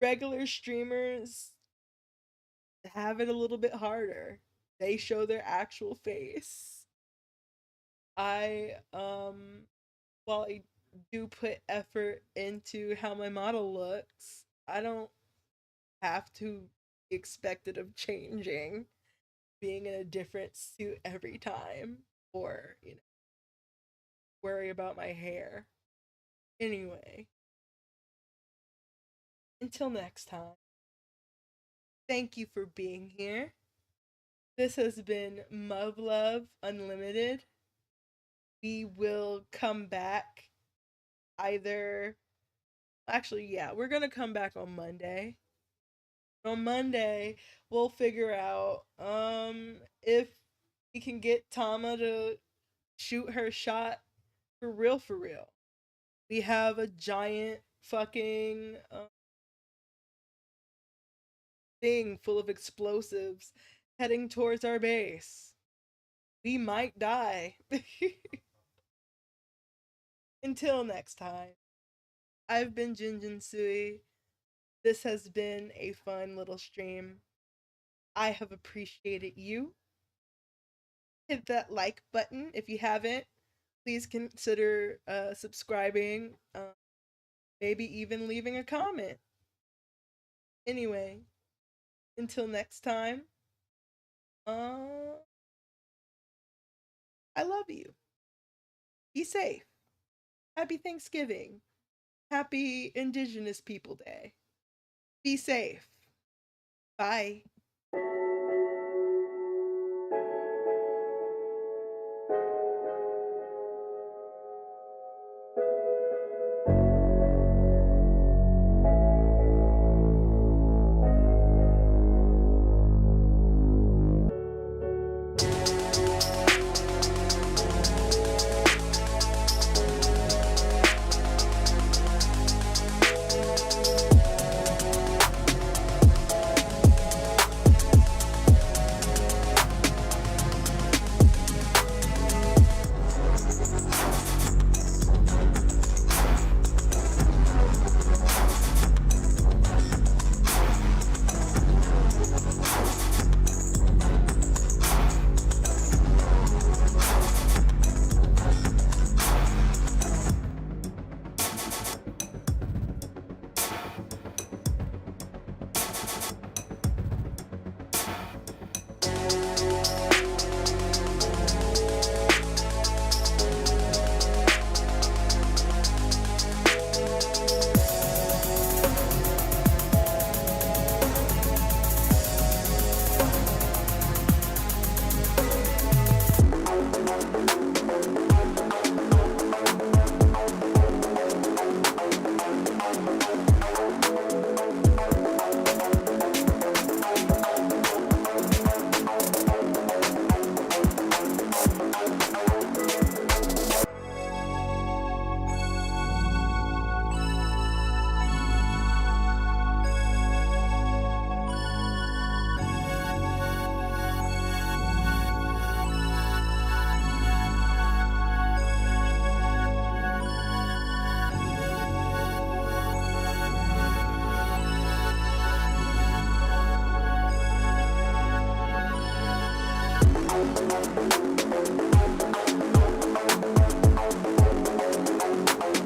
regular streamers have it a little bit harder. They show their actual face. I while I do put effort into how my model looks, I don't have to be expected of changing, being in a different suit every time, or, worry about my hair. Anyway, until next time, thank you for being here. This has been muv-luv Unlimited. We will come back either. Actually, yeah, we're gonna come back on Monday. On Monday, we'll figure out if we can get Tama to shoot her shot for real, for real. We have a giant fucking thing full of explosives heading towards our base. We might die. Until next time, I've been Jinjin Sui. This has been a fun little stream. I have appreciated you. Hit that like button if you haven't. Please consider subscribing, maybe even leaving a comment. Anyway, until next time, I love you. Be safe. Happy Thanksgiving. Happy Indigenous People Day. Be safe. Bye.